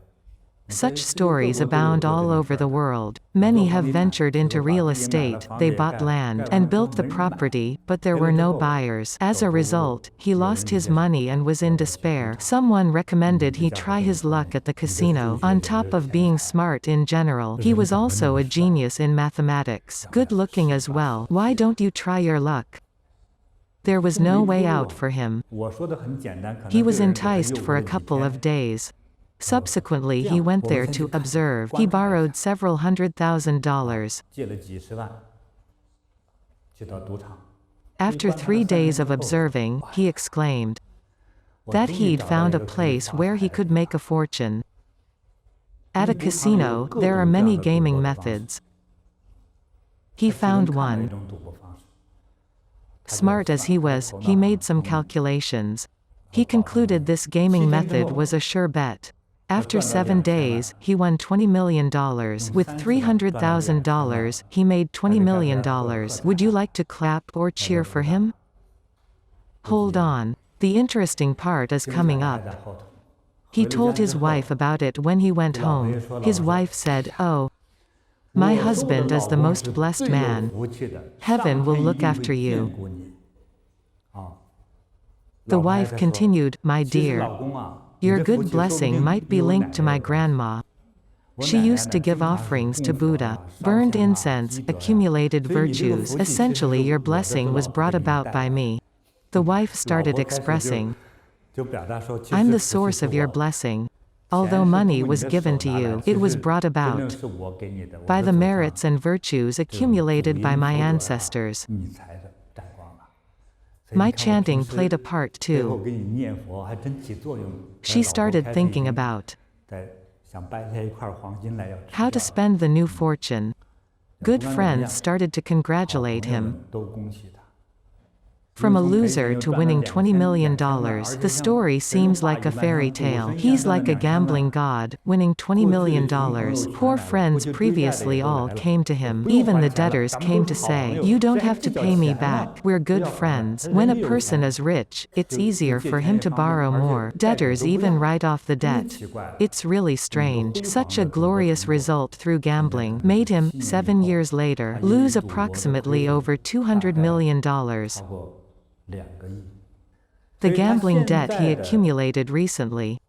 你在 Such 世界各 stories 国都有 abound 过这 all 种 over 事 the 儿。 world. 做 Many 房 have 地产， ventured 结 into 果把 real 地也买了， estate. 房子 They 也 bought 盖了，盖 land 完 and 了之后 built the 没人买， property, but there 赔 were 了之 no 后 buyers. As 走 a 投无路， result, he 有 lost 人 his 直接上 money and was 要 in 我去赔 despair. 偿， Someone 你 recommended 这 he 家伙 try 这么 his 聪 luck 明， at the 你的数 casino. 学 On 简 top 直是 of 天 being 才， smart in general, 为 he 什么 was 长得那 also 么 a 帅， genius in mathematics. 长 Good 得 looking 十 as 八 well. 十 Why 岁？ don't you try your luck? There was 这 no 没 way 出 out 路啊！ for him. 我说的很简单，可 He 能这 was 个人给他 enticed 诱 for 惑 a 了几 couple of 天。 days. 这 Subsequently, 样， he went 我们 there 先 to 去看一下， observe. He 观察一 borrowed 下， several $100,000. 借了几十万，去到赌场，一 After 观察了 3 3天 days 之 of 后， observing, 哇 he 呀， exclaimed 我 that 终于 he'd 找到 found 一 a 个可以 place 发 where 财 he 的 could 地 make 方。 a fortune. 因 At 为 a 赌场里有 casino, 各 there are 种各样 many 的赌 gaming 博的方式， methods. He 他其中 found 看到一 one. 种赌博方式，他叫 Smart as he 他的 was, 头 he 脑 made 很 some 聪明， calculations. He concluded this gaming method was a sure bet. After 7 days, he won $20 million. With $300,000, he made $20 million. Would you like to clap or cheer for him? Hold on. The interesting part is coming up. He told his wife about it when he went home. His wife said, "Oh, my husband is the most blessed man. Heaven will look after you." The wife continued, "My dear, your good blessing might be linked to my grandma. She used to give offerings to Buddha, burned incense, accumulated virtues. Essentially, your blessing was brought about by me." The wife started expressing, "I'm the source of your blessing. Although money was given to you, it was brought about by the merits and virtues accumulated by my ancestors." My chanting played a part too. She started thinking about how to spend the new fortune. Good friends started to congratulate him. From a loser to winning $20 million, the story seems like a fairy tale. He's like a gambling god, winning $20 million. Poor friends previously all came to him. Even the debtors came to say, "You don't have to pay me back. We're good friends." When a person is rich, it's easier for him to borrow more. Debtors even write off the debt. It's really strange. Such a glorious result through gambling made him, 7 years later, lose approximately over $200 million. The gambling debt he accumulated recently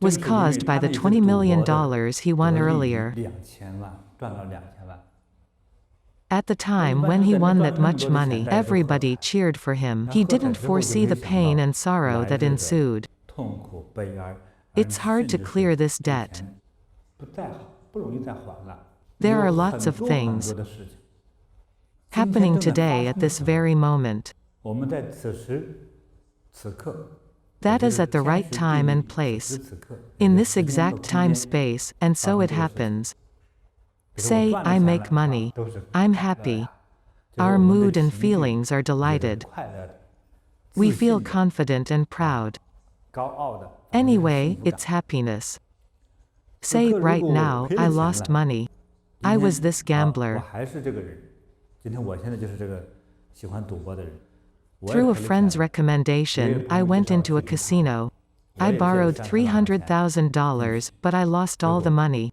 was caused by the $20 million he won earlier. At the time when he won that much money, everybody cheered for him. He didn't foresee the pain and sorrow that ensued. It's hard to clear this debt. There are lots of things happening today at this very moment. That is at the right time and place, in this exact time-space, and so it happens. Say, I make money. I'm happy. Our mood and feelings are delighted. We feel confident and proud. Anyway, it's happiness. Say, right now, I lost money. I was this gambler. Through a friend's recommendation, I went into a casino. I borrowed $300,000, but I lost all the money.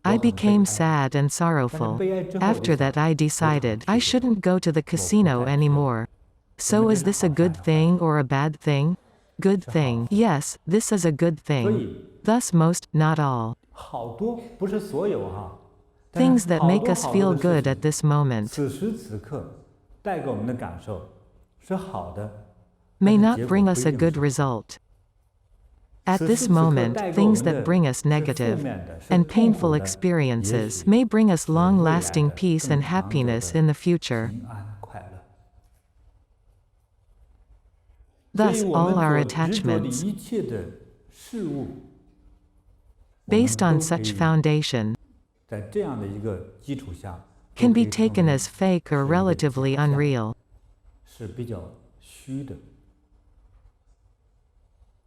I became sad and sorrowful. After that, I decided I shouldn't go to the casino anymore. So is this a good thing or a bad thing? Good thing. Yes, this is a good thing. Thus most, not all. Things that make us feel good at this moment may not bring us a good result. At this moment, things that bring us negative and painful experiences may bring us long-lasting peace and happiness in the future. Thus, all our attachments, based on such foundation, can be taken as fake or relatively unreal.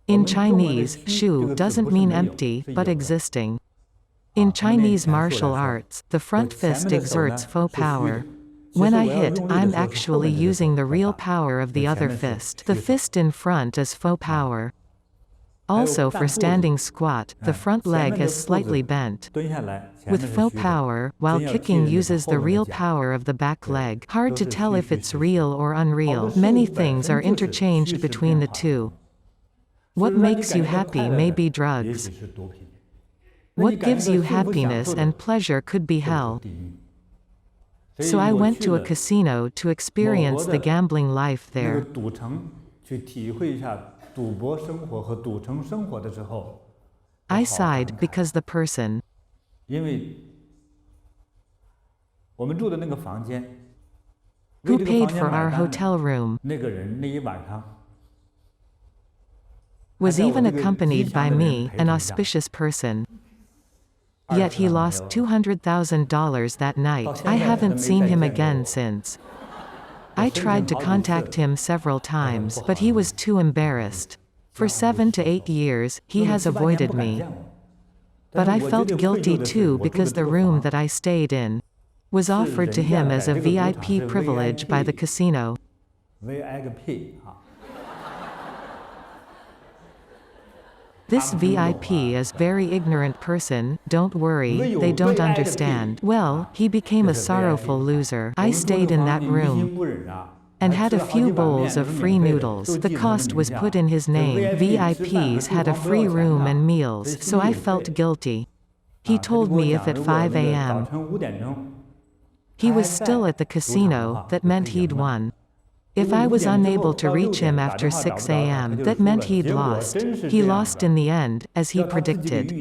In Chinese, shu doesn't mean empty, but existing. In Chinese martial arts, the front fist exerts faux power. When I hit, I'm actually using the real power of the other fist. The fist in front is faux power. Also for standing squat, the front leg is slightly bent. With faux power, while kicking uses the real power of the back leg. Hard to tell if it's real or unreal. Many things are interchanged between the two. What makes you happy may be drugs. What gives you happiness and pleasure could be hell. So I went to a casino to experience the gambling life there. I sighed because the person who paid for our hotel room was even accompanied by me, an auspicious person. Yet he lost $200,000 that night. I haven't seen him again since. I tried to contact him several times, but he was too embarrassed. For 7 to 8 years, he has avoided me. But I felt guilty too because the room that I stayed in was offered to him as a VIP privilege by the casino. VI 个屁啊！ This VIP is very ignorant person, don't worry, they don't understand. Well, he became a sorrowful loser. I stayed in that room and had a few bowls of free noodles. The cost was put in his name. VIPs had a free room and meals, so I felt guilty. He told me if at 5 a.m. he was still at the casino, that meant he'd won. If I was unable to reach him after 6 a.m., that meant he'd lost. He lost in the end, as he predicted.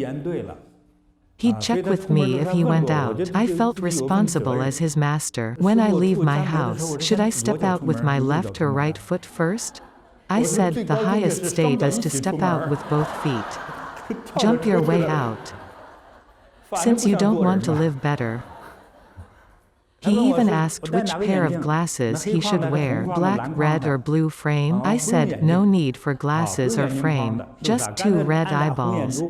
He'd check with me if he went out. I felt responsible as his master. When I leave my house, should I step out with my left or right foot first? I said, the highest state is to step out with both feet. Jump your way out. Since you don't want to live better. He even asked which pair of glasses he should wear, black, red or blue frame. I said, no need for glasses or frame, just 2 red eyeballs.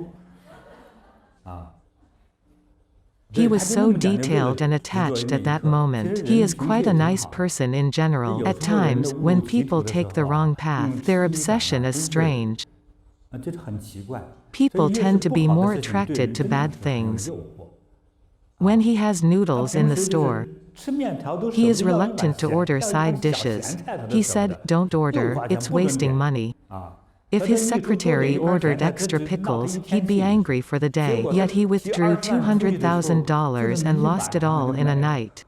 He was so detailed and attached at that moment. He is quite a nice person in general. At times, when people take the wrong path, their obsession is strange. People tend to be more attracted to bad things. When he has noodles in the store, he is reluctant to order side dishes. He said, don't order, it's wasting money. If his secretary ordered extra pickles, he'd be angry for the day, yet he withdrew $200,000 and lost it all in a night.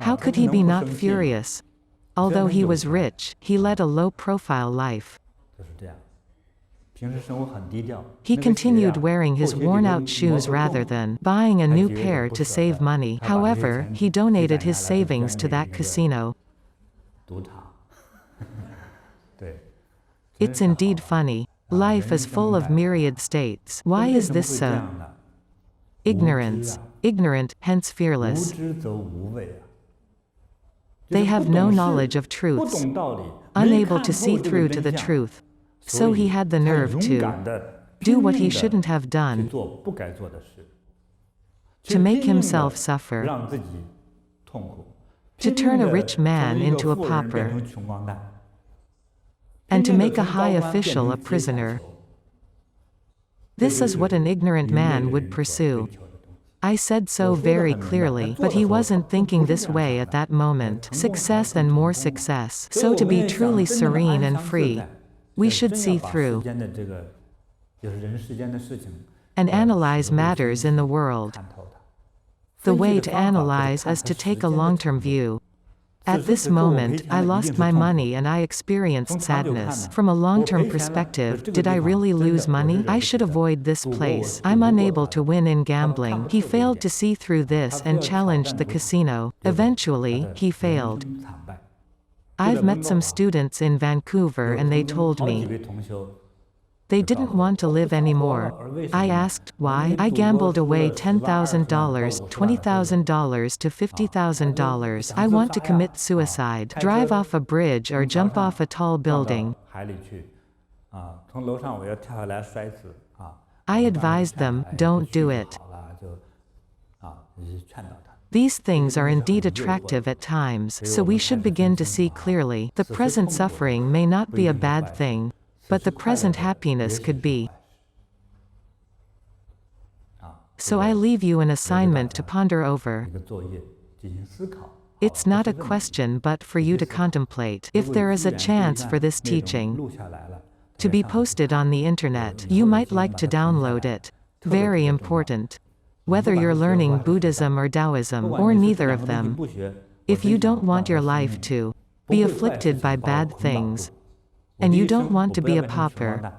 How could he be not furious? Although he was rich, he led a low-profile life. He continued wearing his worn-out shoes rather than buying a new pair to save money. However, he donated his savings to that casino. It's indeed funny. Life is full of myriad states. Why is this so? Ignorance. Ignorant, hence fearless. They have no knowledge of truths, unable to see through to the truth. So he had the nerve to do what he shouldn't have done, to make himself suffer, to turn a rich man into a pauper, and to make a high official a prisoner. This is what an ignorant man would pursue. I said so very clearly, but he wasn't thinking this way at that moment. Success and more success. So to be truly serene and free, we should see through and analyze matters in the world. The way to analyze is to take a long-term view. At this moment, I lost my money and I experienced sadness. From a long-term perspective, did I really lose money? I should avoid this place. I'm unable to win in gambling. He failed to see through this and challenged the casino. Eventually, he failed. I've met some students in Vancouver and they told me they didn't want to live anymore. I asked, why? I gambled away $10,000, $20,000 to $50,000. I want to commit suicide, drive off a bridge or jump off a tall building. I advised them, don't do it. These things are indeed attractive at times, so we should begin to see clearly. The present suffering may not be a bad thing, but the present happiness could be. So I leave you an assignment to ponder over. It's not a question but for you to contemplate. If there is a chance for this teaching to be posted on the internet, you might like to download it. Very important. Whether you're learning Buddhism or Taoism, or neither of them. If you don't want your life to be afflicted by bad things, and you don't want to be a pauper,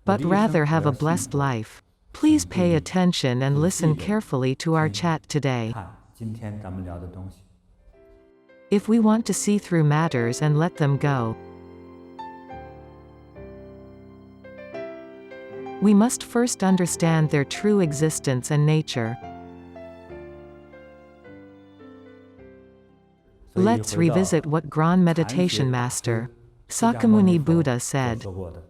but rather have a blessed life, please pay attention and listen carefully to our chat today. If we want to see through matters and let them go, We must first understand their true existence and nature. 所以 Let's 回到 revisit what Grand 禅学 Meditation 大 Master 师释迦牟尼 Sakyamuni 佛 Buddha 所 said, 说过的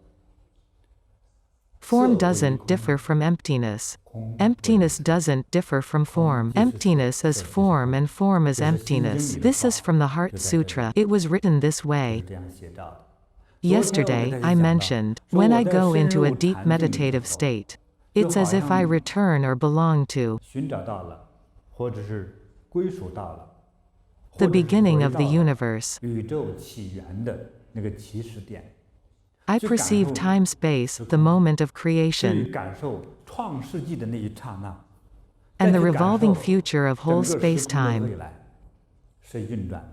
Form 色为 doesn't 空 differ from emptiness. 空为 Emptiness 色 doesn't differ from form. 就是 Emptiness is 色就是 form and form is 这是 emptiness. 心经里的 This is 话 from the Heart 就在这里 Sutra. It was written this 就 way. 是这样写到的。 Yesterday, 昨天我给大家 I 讲到 mentioned, 说 when 我 I 在 go 深 into a 入 deep 禅定的时 meditative 候 state, 就 it's 好 as if I 像 return or belong to 寻找到了，或者是归属到了， the 或者是 beginning 回 of 到 the 了 universe. 宇宙起源的那个起始点， I 去感 perceive 受 time space, 时 the 空， moment of 去 creation, 感受创世纪的那一刹那， and 再 the 去感 revolving 受 future of 整 whole 个时空的 space-time. 未来是运转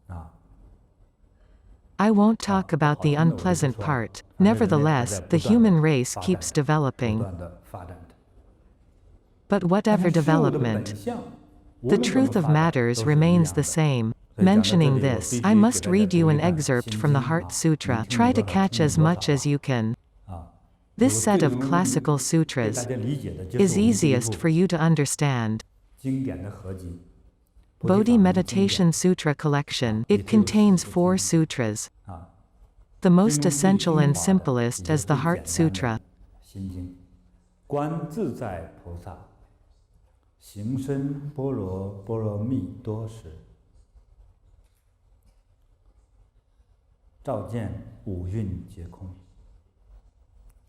的啊。 I won't talk 不 about 好 the 听的我就不 unpleasant 说了， part. 反正人类还 Nevertheless, 在 the 不断 human 地 race 发 keeps 展，不 developing. 断的发展的。 But 但 whatever 是事物的 development, 本相，无 the 论怎么 truth of 发展 matters 都是一 remains 样 the 的。 same. 所以讲到这 Mentioning 里，我 this, 必须 I 给 must 大家 read 读 you 一 an 段 excerpt 心 from the 经 Heart 啊，你 Sutra. 听 Try 了 to 多少， catch 听了 as 多 much 少 as you can. 啊？ This 如 set 最 of 容易 classical 被 sutras 大家理解的，就是 is 我们这一 easiest 部 for you to understand. 经典的合集。 Bodhi 经典 Meditation Sutra Collection. it It contains is 4 经 sutras. 啊， The 经 most 中最 essential 精 and 华的， simplest 也就 is the 最 Heart 简单 Sutra. 的心经。观自在菩萨，行深般若波罗蜜多时，照见五蕴皆空。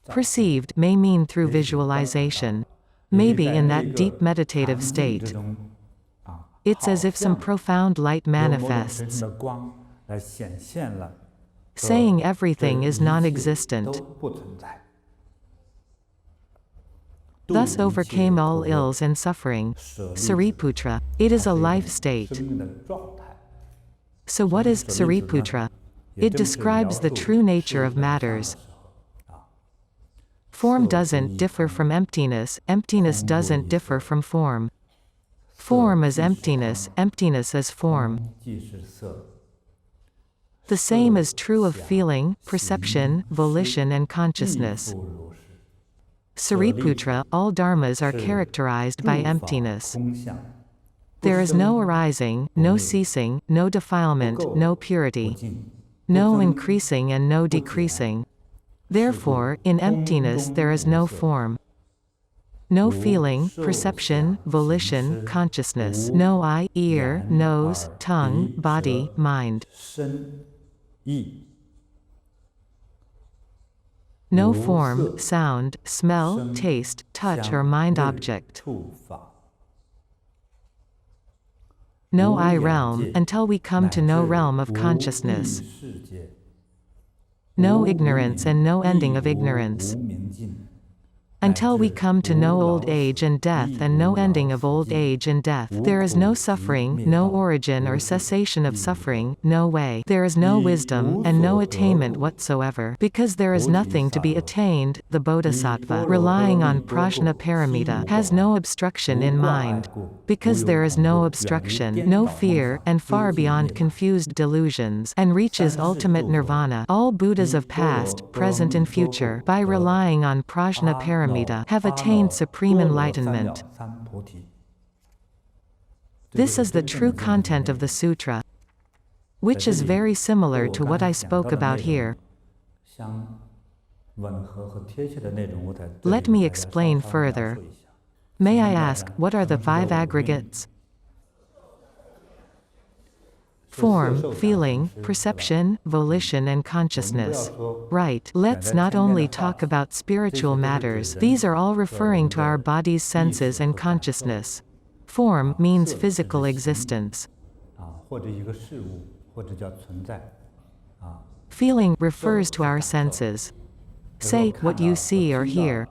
照见 Perceived may mean through 也许观察到 visualization. 也许 Maybe 在 in 那 that 个 deep meditative 禅定之 state. 中啊， It's 好 as if some 像 profound light 有某种神 manifests, 圣的光来显现了，说 saying 这 everything 一 is 切 non-existent. 都不存在。 Thus 度一切 overcame all 苦厄 ills and suffering. 舍利子 Sariputra. It is 它 a 是一 life 种 state. 生命的状态。 So what is 舍利子呢， Sariputra? 也 It 正是描 describes the 述 true 事 nature 物 of 本相的 matters. 时候啊， Form 色不 doesn't 异 differ 空， from emptiness. Emptiness 空不 doesn't 异 differ 色， from form. 色 Form is 即是 emptiness. 空， Emptiness is form. 空即是色。 The same is 色 true of 想 feeling, 行 perception, 识 volition, and 亦 consciousness. 复如是。 Sariputra, all dharmas are 是 characterized by 诸法 emptiness. 空相，不 There is no 生 arising, 不 no 灭， ceasing, no 不 defilement, 垢 no 不 purity, 净，不 no 增 increasing and no 不减， decreasing. 是故 Therefore, in 空 emptiness 中 there is 无 no 色， form, no 无 feeling, 受 perception, 想行 volition, 识， consciousness, 无 no eye, ear, 眼 nose, 耳 tongue, 鼻 body, 舌 mind, 身意， no 无 form, 色 sound, smell, 声 taste, touch, or 香 mind 味 object. 触法， No 无 I 眼 realm, 界， until we come 乃 to no 至 realm of 无 consciousness. 意识界， No 无无 ignorance 明， and no 亦 ending of 无 ignorance. 无明尽，乃 Until we 至 come to no 无 old 老 age 死， and death 亦 and no 无老 ending of 死 old 尽， age and death. 无 There is no 苦集 suffering, 灭 no 道， origin 无 or 智 cessation of 亦无道， suffering, no way. There is no 亦 wisdom, 无 and no 所得 attainment 故， whatsoever. Because there is 菩提 nothing to 萨 be 埵， attained, the 以 Bodhisattva, 般若波罗 relying 蜜 on 多 prajna 故，心 paramita, 无 has 挂碍， no obstruction 无 in 挂碍 mind. 故，无 Because 有 there is 恐 no 怖，远离 obstruction, 颠 no 倒梦 fear, 想， and 究 far 竟 beyond 涅槃。 confused delusions, and reaches 三世 ultimate 诸佛， nirvana, all Buddhas 以 of 般若 past, 波罗 present, 蜜 and 多 future, 故 by 得 relying on prajna 阿耨 paramita, have 阿 attained 耨 supreme 多罗三 enlightenment. 藐三菩提。这 This 就是 is the 真正 true 的经典 content 内 of the 容。 sutra, 在 which 这 is 里 very 和 similar 我 to 刚 what 才 I 讲 spoke 到的 about 内 here. 容相吻合和贴切的内容，我在这 Let 里 me 给大家稍 explain 稍描 further. 述一下。 May 请 I 问大 ask, 家 what are 什 the 么叫 5 五蕴？ aggregates? 是色 Form, 受想行 feeling, 识，对吧？ perception, volition, and 我们不要 consciousness. 说 Right, 远 let's 在 not 天边 only 的话 talk 题， about 这 spiritual 些都是 matters, 指 these 人 are all 和我 referring 们 to our 的 body's 意 senses 识 and 和感受 consciousness. Form 啊， means 色指 physical 的形 existence. 啊，或者一个事物，或者叫存在啊， Feeling 受 refers 是 to our 感受， senses. 比如 Say 我 what 看 you 到，我 see or 听到 hear. 了，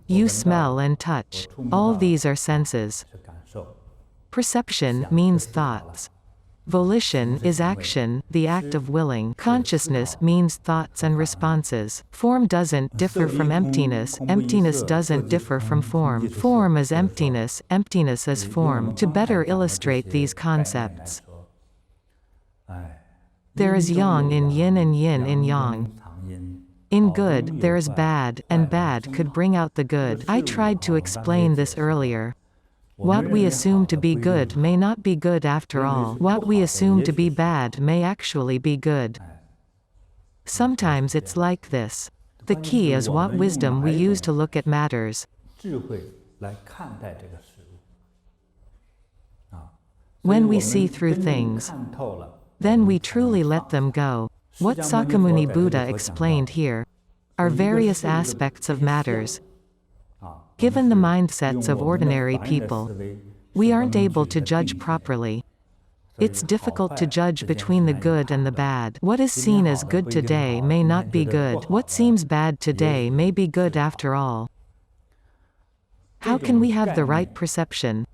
我 You 闻到 smell 了， and 我 touch. 触摸 All 到 these 了， are senses. 是感受。 Perception 想是 means 思考了， thoughts. Volition 行是 is 行为， action, the act 思 of willing. 是思 Consciousness 考 means thoughts 和 and 反应。 responses. Form doesn't 色 differ 即 from 空， emptiness. 空不异 Emptiness 色，色 doesn't 即 differ from 空，空 form. 即是色。 Form is 所以说， emptiness. Emptiness is 用我 form. 们 To 刚才 better 讲的这 illustrate 些 these 概念来 concepts, 说，哎， there 阴 is 中有 yang in yin 阳， and yin in 阳 yang. 中藏阴 In good, there is bad, and bad could bring out the good. I tried to explain this earlier. What we assume to be good may not be good after all. What we assume to be bad may actually be good. Sometimes it's like this. The key is what wisdom we use to look at matters. 智慧来看待这个事物。When we see through things, 看透了， then we truly let them go. What Sakyamuni Buddha explained here are various aspects of matters. Given the mindsets of ordinary people, we aren't able to judge properly. It's difficult to judge between the good and the bad. What is seen as good today may not be good. What seems bad today may be good after all. How can we have the right perception?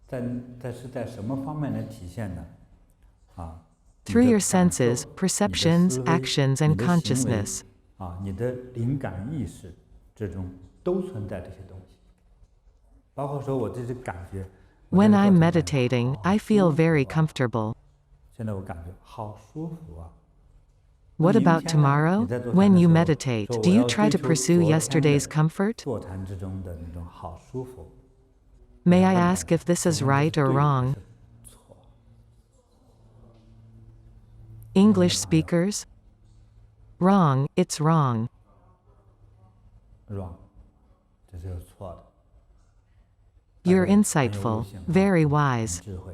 但是在什么方面来体现呢？ Through your senses, perceptions, actions, and consciousness. 你的灵感意识之中都存在这些东西，包括说我这些感觉。 When I'm meditating, I feel very comfortable. 现在我感觉好舒服啊。 What about tomorrow? When you meditate, do you try to pursue yesterday's comfort? 坐禅之中的那种好舒服。 May I ask if this is right or wrong? English speakers? Wrong, it's wrong. wrong， 这是错的。 You're insightful, very wise. 智慧。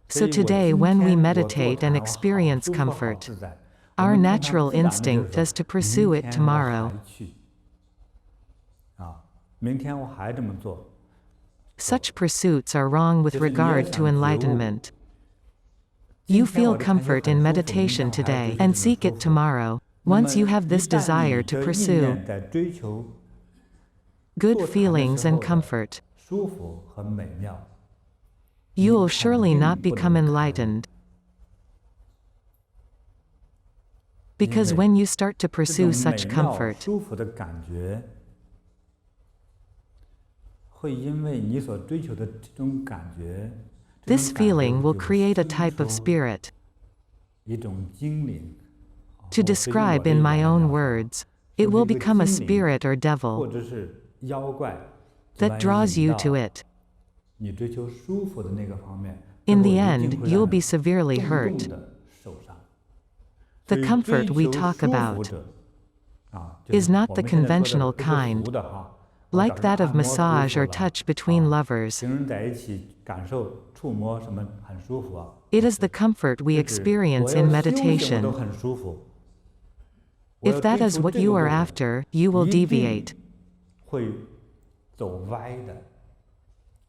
So today, when we meditate and experience comfort, our natural instinct is to pursue it tomorrow. 明天我还这么做。 Such pursuits are wrong with regard to enlightenment. You feel comfort in meditation today and seek it tomorrow, once you have this desire to pursue 在追求 good feelings and comfort. 舒服和美妙。 You'll surely not become enlightened. Because when you start to pursue such comfort, 舒服的感觉，会因为你所追求的这种感觉， this feeling will create a type of spirit. 一种精灵。 To describe in my own words, it will become a spirit or 或 devil 者是妖怪 that draws you to it. 你追求舒服的那个方面 In the 最后一定 end, 会让 you'll 你 be severely 重 hurt. 重地受伤。 The 所以 comfort we 追求 talk 舒服 about 者就是 is not 我 the 们现在说的 conventional 不是 kind, 服的哈， like that of 我找人按摩舒 massage 服 or 了 touch between lovers. 情人在一起感受触摸什么很舒服啊。 It is the comfort we 就是 我 experience 要 in 休息我都 meditation. 很舒服。我 If 要 that 追 is 求 what 这 you 个 are 部分 after, you will 一定 deviate 会走歪的。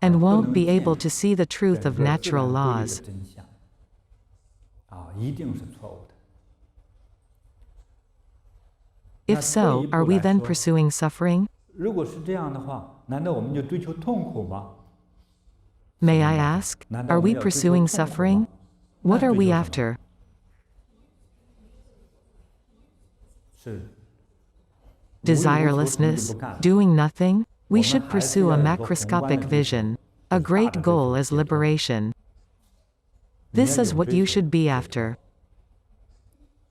and 不 won't 能 be 见 able to see the truth 整 of 个自 natural 然规律 laws. 的真相。一定是错误的。 If so, are we then pursuing suffering? 如果是这样的话，难道我们就追求痛苦吗？ May I ask, are we pursuing suffering? What are we after? 是 Desirelessness? Doing nothing? We should pursue a macroscopic vision. A great goal is liberation. This is what you should be after.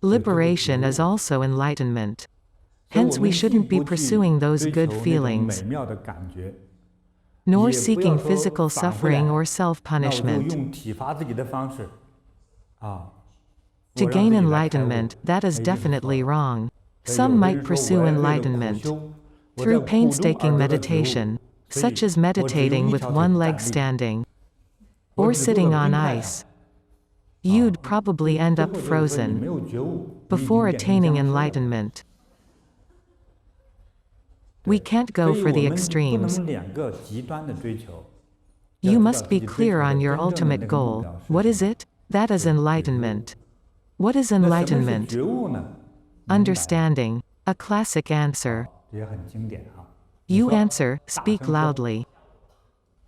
Liberation is also enlightenment. Hence, we shouldn't be pursuing those good feelings, 美妙的感觉， nor 也不要 seeking 说 physical 反过来 suffering or 那我就 self-punishment. 用体罚自己的方式，我 To 让 gain 自己来开悟 enlightenment, that is 那一定是错 definitely 的。 wrong. 所以 Some 有的 might 人说 pursue 我要为了苦 enlightenment 修，我在 through 苦中 painstaking 而得的觉悟， meditation, 所以 such as 我只有 meditating 一 with 条 one 腿 leg 站立， standing, 我 or 只做 sitting 了 on 蹲快 ice. You'd probably end 最 up 后就是说你 frozen 没有觉悟，你已经 before 变成 attaining 僵尸了。 enlightenment. We can't 所 go 以 for 我 the 们不 extremes. 能两个极端的追求。要 You 知道 must 自 be 己追 clear 求的 on your 真正的 ultimate 那个目 goal. 标是 What 什 is 么 it? That is enlightenment. What is 那什么是 enlightenment? 觉悟呢？明白 Understanding. A classic answer. 也很经典哈。 You 你说 answer, 大 speak 声说 loudly.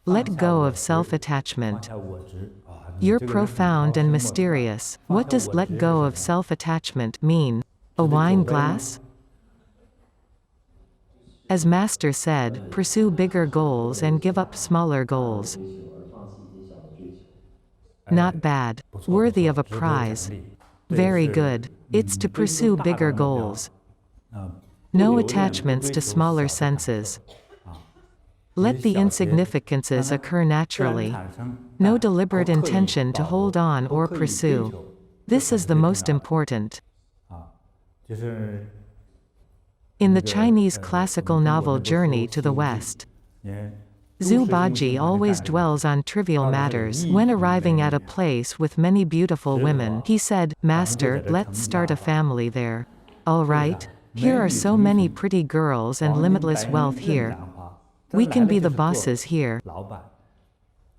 放 Let 下 go 我 of 执 self-attachment. 放下我执你 You're 这个人很 profound 高 and 深莫测 mysterious. 放 What 下 does 我 let 执是 go 什 of 么 self-attachment mean? A 是得 wine 走歪吗 glass? As Master said, pursue bigger goals and give up smaller goals. Not bad. 不错 Worthy 不 of 错 a 值得 prize. 奖励 Very good. It's to pursue bigger goals. No attachments to smaller senses. Let the insignificances occur naturally. No deliberate intention to hold on or pursue. This is the most important. In the Chinese classical novel Journey to the West, Zhu Baji always dwells on trivial matters. When arriving at a place with many beautiful women, he said, "Master, let's start a family there." All right? Here are so many pretty girls and limitless wealth here. We can be the bosses here.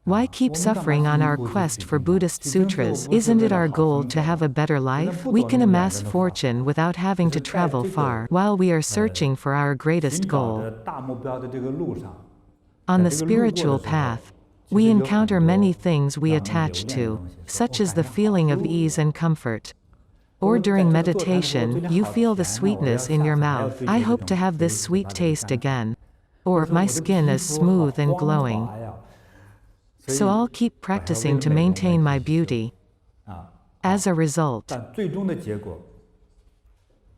Why keep suffering on our quest for Buddhist sutras? Isn't it our goal to have a better life? We can amass fortune without having to travel far, while we are searching for our greatest goal. On the spiritual path, we encounter many things we attach to, such as the feeling of ease and comfort. Or during meditation, you feel the sweetness in your mouth. I hope to have this sweet taste again. Or, my skin is smooth and glowing. So I'll keep practicing to maintain my beauty. As a result,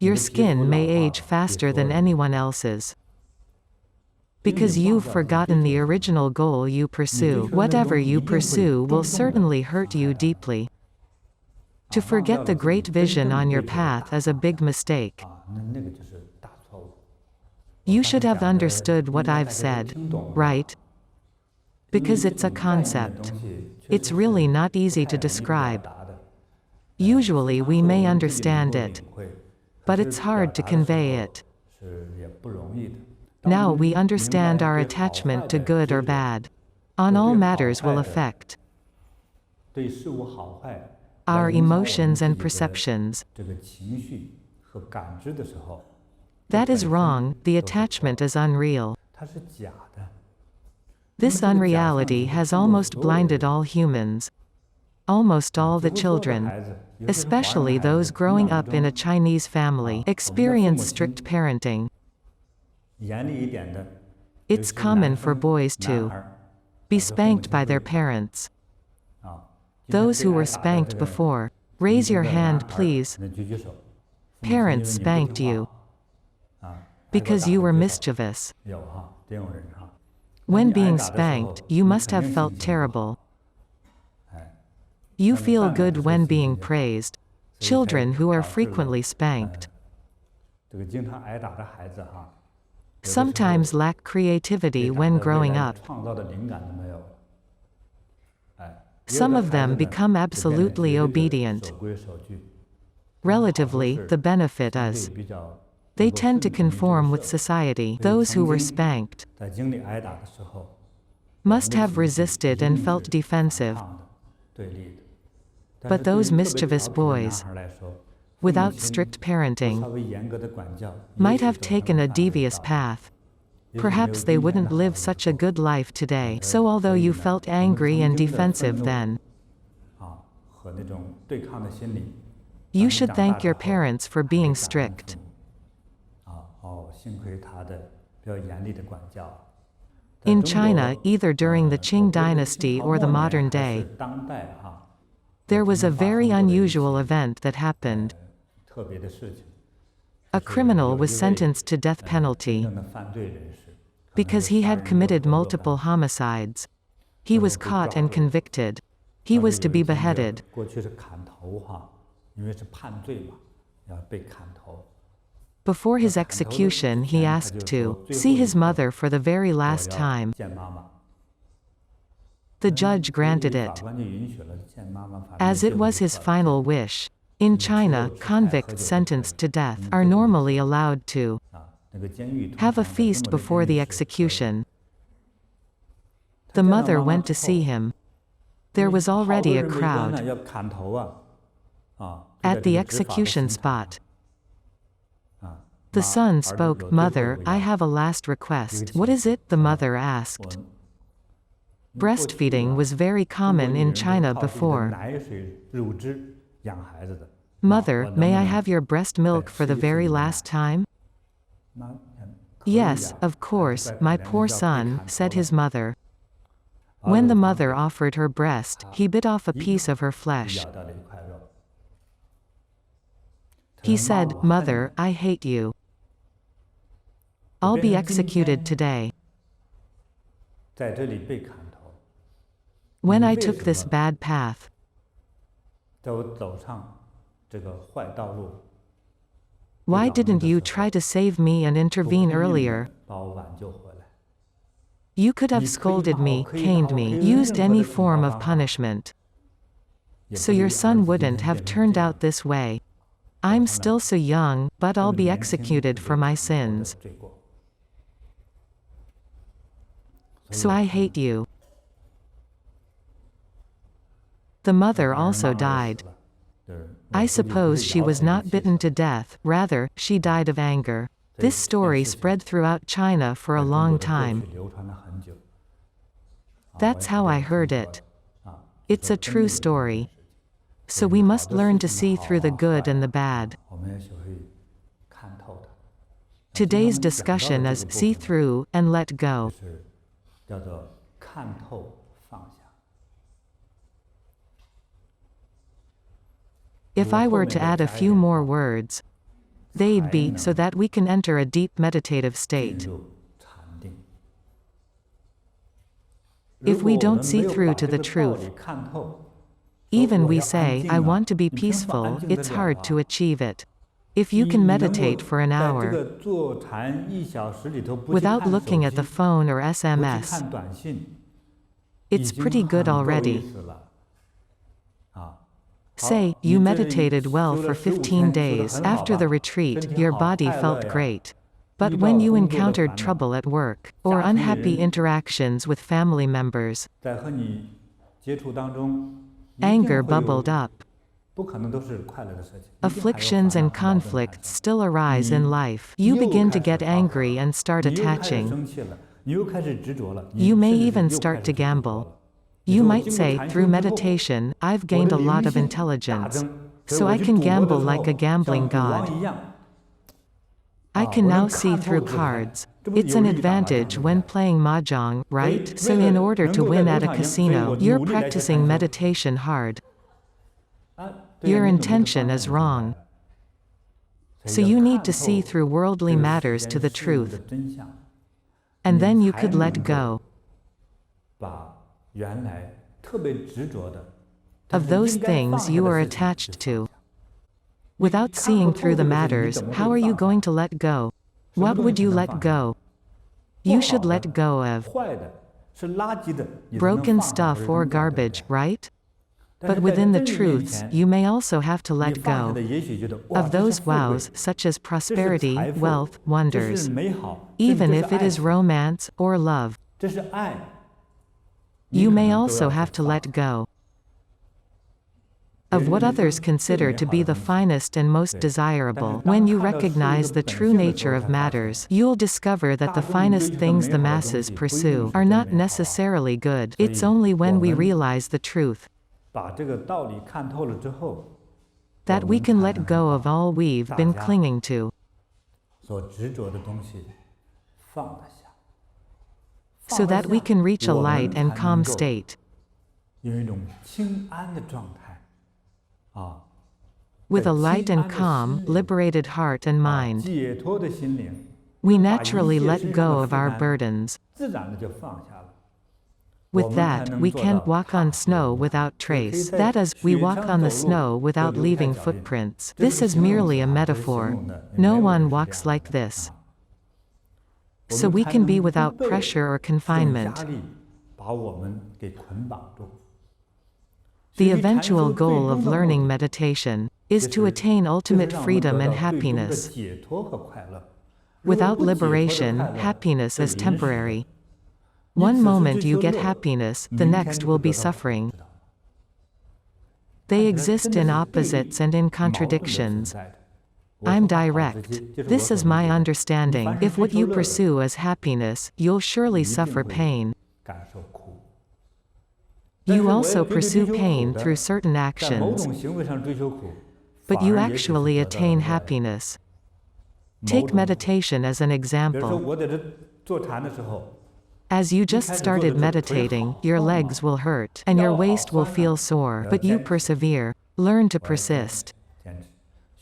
your skin may age faster than anyone else's. Because you've forgotten the original goal you pursue. Whatever you pursue will certainly hurt you deeply. To forget the great vision on your path is a big mistake. You should have understood what I've said, right? Because it's a concept. It's really not easy to describe. Usually we may understand it, but it's hard to convey it. Now we understand our attachment to good or bad. On all matters will affect our emotions and perceptions. That is wrong, the attachment is unreal. This unreality has almost blinded all humans. Almost all the children, especially those growing up in a Chinese family, experience strict parenting. It's common for boys to be spanked by their parents. Those who were spanked before, raise your hand please. Parents spanked you because you were mischievous. When being spanked, you must have felt terrible. You feel good when being praised. Children who are frequently spanked sometimes lack creativity when growing up. Some of them become absolutely obedient. Relatively, the benefit is they tend to conform with society. Those who were spanked must have resisted and felt defensive. But those mischievous boys, without strict parenting, might have taken a devious path. Perhaps they wouldn't live such a good life today. So although you felt angry and defensive then, you should thank your parents for being strict. In China, either during the Qing dynasty or the modern day, there was a very unusual event that happened. A criminal was sentenced to death penalty because he had committed multiple homicides. He was caught and convicted. He was to be beheaded. Before his execution, he asked to see his mother for the very last time. The judge granted it, as it was his final wish. In China, convicts sentenced to death are normally allowed to have a feast before the execution. The mother went to see him. There was already a crowd at the execution spot. The son spoke, "Mother, I have a last request." "What is it?" the mother asked. Breastfeeding was very common in China before. "Mother, may I have your breast milk for the very last time?" "Yes, of course, my poor son," said his mother. When the mother offered her breast, he bit off a piece of her flesh. He said, "Mother, I hate you. I'll be executed today." 在这里被砍头， When I took this bad path, 在我走上这个坏道路， why didn't you try to save me and 我 intervene 拼命地 earlier? 把我挽救回来。 You could have scolded me, caned me, used any form of punishment, 也 so 不 your 至于 son 儿子今 wouldn't 天 have 变成 turned 这样 out this way. I'm still so young, but 这 I'll 么 be 年轻 executed 就 for my 被砍头的 sins. 罪过。 So I hate you. The mother also died. I suppose she was not bitten to death, rather, she died of anger. This story spread throughout China for a long time. That's how I heard it. It's a true story. So we must learn to see through the good and the bad. Today's discussion is see through and let go. 叫做看透放下。 If I were to add a few more words, they'd be so that we can enter a deep meditative 进 state. 入禅定。 If we 如果我 don't 们 see 没有 through 把 to 这 the 个道 truth, 理看透， even 我 we 要安 say, 静 I 啊 want to be 你凭什么 peaceful, 安静得 it's 了 hard 啊 to achieve it. If you 你 can 能够 meditate for an 在这 hour 个坐禅1小时里头不去 without 看手 looking at 机 the phone or 不去 SMS, 看短信， it's 已经 pretty 很 good 够 already. 意思了。啊， Say, 好， you 你这 meditated well 修 for 了15 15天，修得 days. 很好 After the 吧， retreat, 身体 your 好 body 快乐 felt 呀。 great. But 遇 when 到 you 工作的 encountered 烦恼， trouble at work, or 家庭里 unhappy 人 interactions with family members, 在和你接触当中，一定 anger 会有 bubbled up. 不可能都是快乐的事情，一定还有 Afflictions 烦恼 and 和矛盾产 conflicts 生。 still arise in 你 life. You 又 begin to 开 get 始发火 angry 了， and start 你又开始 attaching. 生气了，你又开始执着了，你 You may 甚至是 even 又 start 开 to 始去赌博 gamble. 了。你 You 说我 might 经过 say, 禅 through 修之后， meditation, I've 我 gained 的 a lot 灵 of 性大 intelligence, 增，所以 so 我 I 去 can 赌博的 gamble 时 like a 候， gambling 像赌王 god. 一样。 I 啊， can 我 now 能 see 看透 through 这个牌， cards. 这不是 It's 有 an 利于打麻将 advantage 对不 when 对？ playing mahjong, 所以 right? So 为 in 了 order 能 to 够在 win 赌 at a 场赢，所以 casino, 我 you're 努力来学 practicing 禅修。 meditation hard. 啊，对呀， Your 你努力的 intention 方 is 向是对 wrong. 的。所 So 以 you 要 need 看 to see 透 through 这 worldly 个世 matters to 间 the 事物的 truth, 真相， and 你 then you 才 could let 能够 go 把原来特别执着的，但 of 是 those 应该放 things 下 you 的 are 事情去 attached 放 to. 下。 Without 看不 seeing 透 through 这 the 个事情，你 matters, 怎么 how 会 are you 放下？ going to let go? 什么 What 东西 would 才 you 能 let 放下？ go? 不 You 好 should 的、 let go of 坏的、是垃圾的，你才能 broken 放下或 stuff 者 or 扔掉，对不 garbage, 对？ right? 但 But 是在 within the 真理面 truths, 前， you may also have to 你 let 放下 go 的也许觉得哇， of 这是 those 富贵， wows, such as 这是 prosperity, 财富， wealth, 这 wonders, 是美好，甚至 even 这是 if it 爱 is 情， romance or love. 这是爱，你 You 可 may 能都 also 要去 have to 放 let 下。 go 别 of 人 what 认为 others 最 consider 美 to 好 be 的 the 东西， finest and most 对。但是 desirable. 当 When you 看到事物 recognize 的 the 本 true 性的时 nature 候， of 才发现， matters, you'll discover that 大 the 众追 finest 求的 things the 美好的东 masses 西，不一定 pursue 是 are 真 not 美好啊。 necessarily good. 所 It's 以 only 我 when we 们 realize the truth 把这个道理看透了之后，我 that we 们 can 才 let 能 go of 把 all we've 大 been 家 clinging to, 所执着的东西放得下， so 放得 that we 下， can reach a 我 light and 们才能 calm 够 state. 有一种清安的状态啊， With 在 a light 清 and 安的 calm, 心灵 liberated heart and 啊， mind, 解脱的心灵， we 把一 naturally 切 let 身上 go 的 of 负 our 担 burdens. 自然的就放下了。我 With 们才 that, 能 we 做 can't 到 walk 踏 on 实 snow 无憾， without 也可以 trace. 在 That is, we 雪 walk 上 on 走 the 路 snow 就 without 留开 leaving 脚印。 footprints. 这 This 是 is 形容 merely 词 a 啊，这是形 metaphor. 容的，也 No 没有 one 人是这 walks 样 like 的 this. 啊。我 So 们 we 才 can be 能不 without 被 pressure or 这种 confinement. 压力把我们给捆绑住。 The 学习禅 eventual 修最 goal 终 of 的目 learning 的， meditation 就 is to 是 attain 就是 ultimate 让我们 freedom 得 and 到最终的 happiness. 解脱和快乐。如果 Without 不解脱的 liberation, 快乐 happiness 是 is 临时的， temporary. 你 One 此时 moment 追 you 求 get 乐， happiness, the 明天 next 就 will 会 be 得到苦， suffering. 知道吗？ They 看起来 exist 真的 in 是对 opposites 立 and in 矛盾的存 contradictions. 在的。我 I'm 所好之 direct. 接，这是我 This 所 is 理 my 解的。你 understanding. 凡是 If 追 what 求 you 乐的， pursue is happiness, you'll 你 surely 一定 suffer 会 pain. 感受苦。但 You 是我 also 要追 pursue 求苦 pain 的， through certain 在某 actions, 种行为上追求苦， but 反 you 而也许是 actually 得到了 attain 乐的。 happiness. 某 Take 种苦， meditation as an 比如说 example. 我在这坐禅的时候， As you 一 just 开始做的 started 时候腿 meditating, 好 your 痛 legs 啊， will hurt, and your 腰好 waist will 酸 feel 呐， sore, 我要 but you 坚持， persevere. Learn to 我要坚持， persist. 坚持。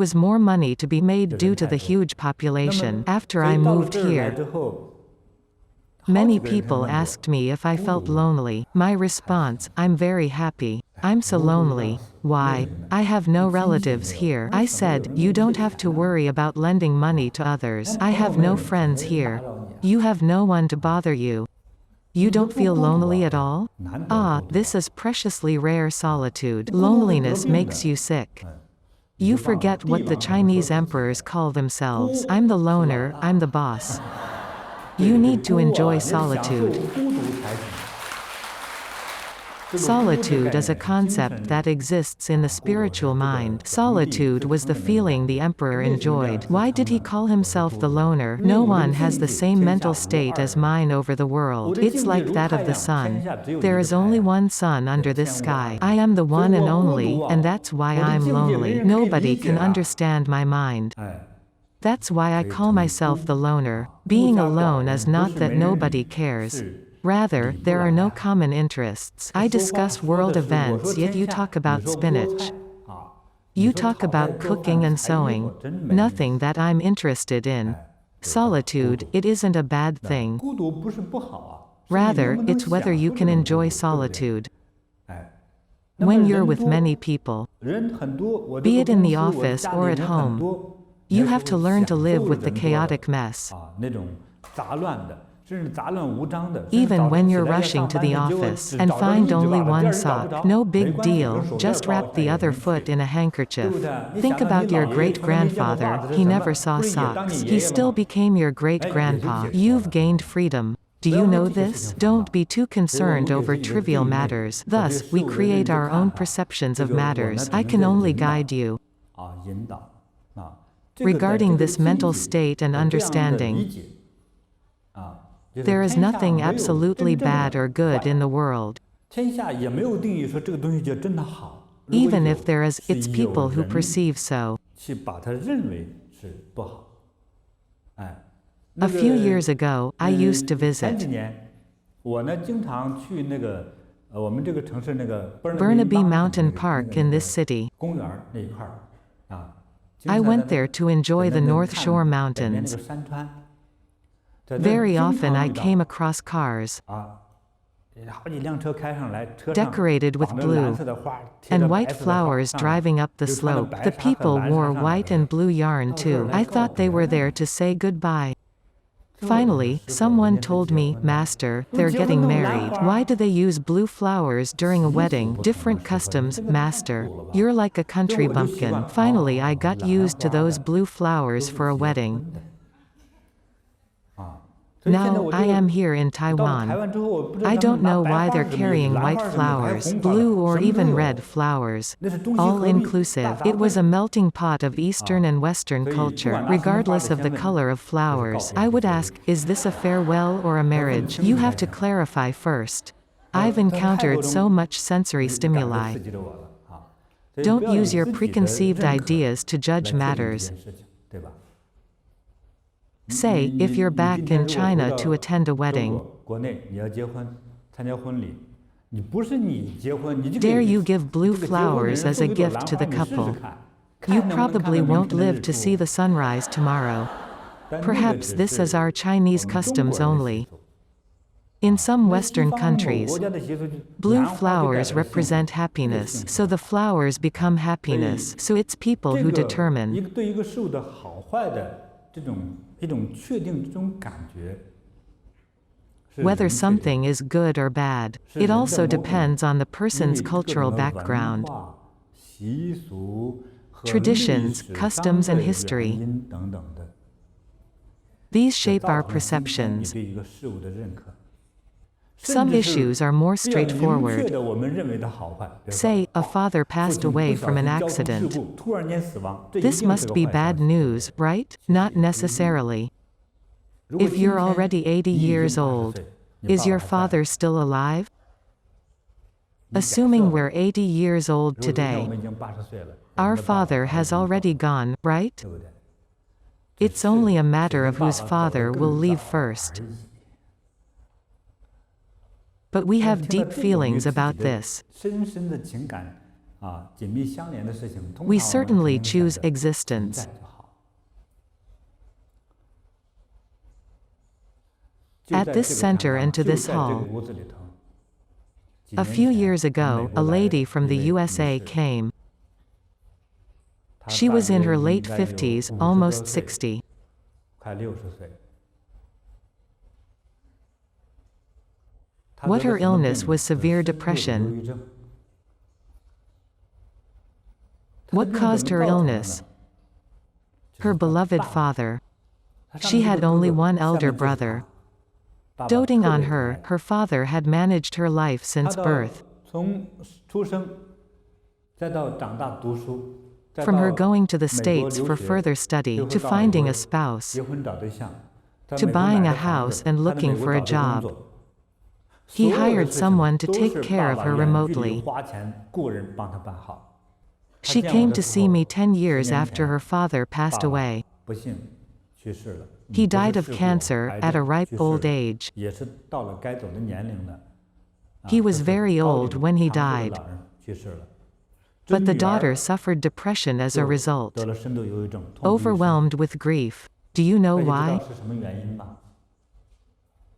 was more money to be made 的 due 人 to 太 the 多。 huge 那么 population. After 所 I 以到了 moved 这儿来 here, 之后，好 many 几个人才 people 问我 asked me if I 孤 felt 独吗？ lonely. My response, I'm very happy. I'm so lonely. Why? I have no relatives here. I said, you don't have to worry about lending money to others. I have no friends here. You have no one to bother you. You don't feel lonely at all? Ah, this is preciously rare solitude. Loneliness makes you sick. You forget what the Chinese emperors call themselves. I'm the loner, I'm the boss. You need to enjoy solitude. Solitude is a concept that exists in the spiritual mind. Solitude was the feeling the emperor enjoyed. Why did he call himself the loner? No one has the same mental state as mine over the world. It's like that of the sun. There is only one sun under this sky. I am the one and only, and that's why I'm lonely. Nobody can understand my mind. That's why I call myself the loner. Being alone is not that nobody cares. Rather, there are no common interests. I discuss world events, yet you talk about spinach. You talk about cooking and sewing. Nothing that I'm interested in. Solitude, it isn't a bad thing. Rather, it's whether you can enjoy solitude. When you're with many people, be it in the office or at home, you have to learn to live with the chaotic mess. Even when you're rushing to the office and find only one sock, no big deal, just wrap the other foot in a handkerchief. Think about your great-grandfather, he never saw socks. He still became your great-grandpa. You've gained freedom. Do you know this? Don't be too concerned over trivial matters. Thus, we create our own perceptions of matters. I can only guide you. Regarding this mental state and understanding, there is nothing absolutely bad or good in the world. Even if there is, it's people who perceive so. A few years ago, I used to visit Burnaby Mountain Park in this city. I went there to enjoy the North Shore Mountains. Very often I came across cars decorated with blue and white flowers driving up the slope. The people wore white and blue yarn too. I thought they were there to say goodbye. Finally, someone told me, Master, they're getting married. Why do they use blue flowers during a wedding? Different customs, Master. You're like a country bumpkin. Finally, I got used to those blue flowers for a wedding. Now, I am here in Taiwan. I don't know why they're carrying white flowers, blue or even red flowers. All inclusive. It was a melting pot of Eastern and Western culture, regardless of the color of flowers. I would ask, is this a farewell or a marriage? You have to clarify first. I've encountered so much sensory stimuli. Don't use your preconceived ideas to judge matters. Say, if you're back in China to attend a wedding, dare you give blue flowers as a gift to the couple? You probably won't live to see the sunrise tomorrow. Perhaps this is our Chinese customs only. In some Western countries, blue flowers represent happiness, so the flowers become happiness, so it's people who determine. Whether something is good or bad. It also depends on the person's cultural background, traditions, customs and history. These shape our perceptions. Some issues are more straightforward. Say, a father passed away from an accident. This must be bad news, right? Not necessarily. If you're already 80 years old, is your father still alive? Assuming we're 80 years old today, our father has already gone, right? It's only a matter of whose father will leave first. But we have deep feelings about this. We certainly choose existence. At this center and to this hall, A few years ago, a lady from the USA came. She was in her late 50s, almost 60. 快60岁。 What her illness was severe depression. What caused her illness? Her beloved father. She had only one elder brother. Doting on her, her father had managed her life since birth. 从出生再到长大读书， From her going to the States for further study, to finding a spouse, 结婚找对象， to buying a house and looking for a job. He hired someone to take care of her remotely. 花钱雇人帮他办好。 She came to see me 10 years after her father passed away. 不幸去世了。 He died of cancer at a ripe old age. 也是到了该走的年龄了。 He was very old when he 长寿的 died. 老人去世了。 But the daughter suffered depression as a result. 得了深度忧郁症，痛苦欲生。 Overwhelmed with grief. Do you know 大家知 why? 道是什么原因吗？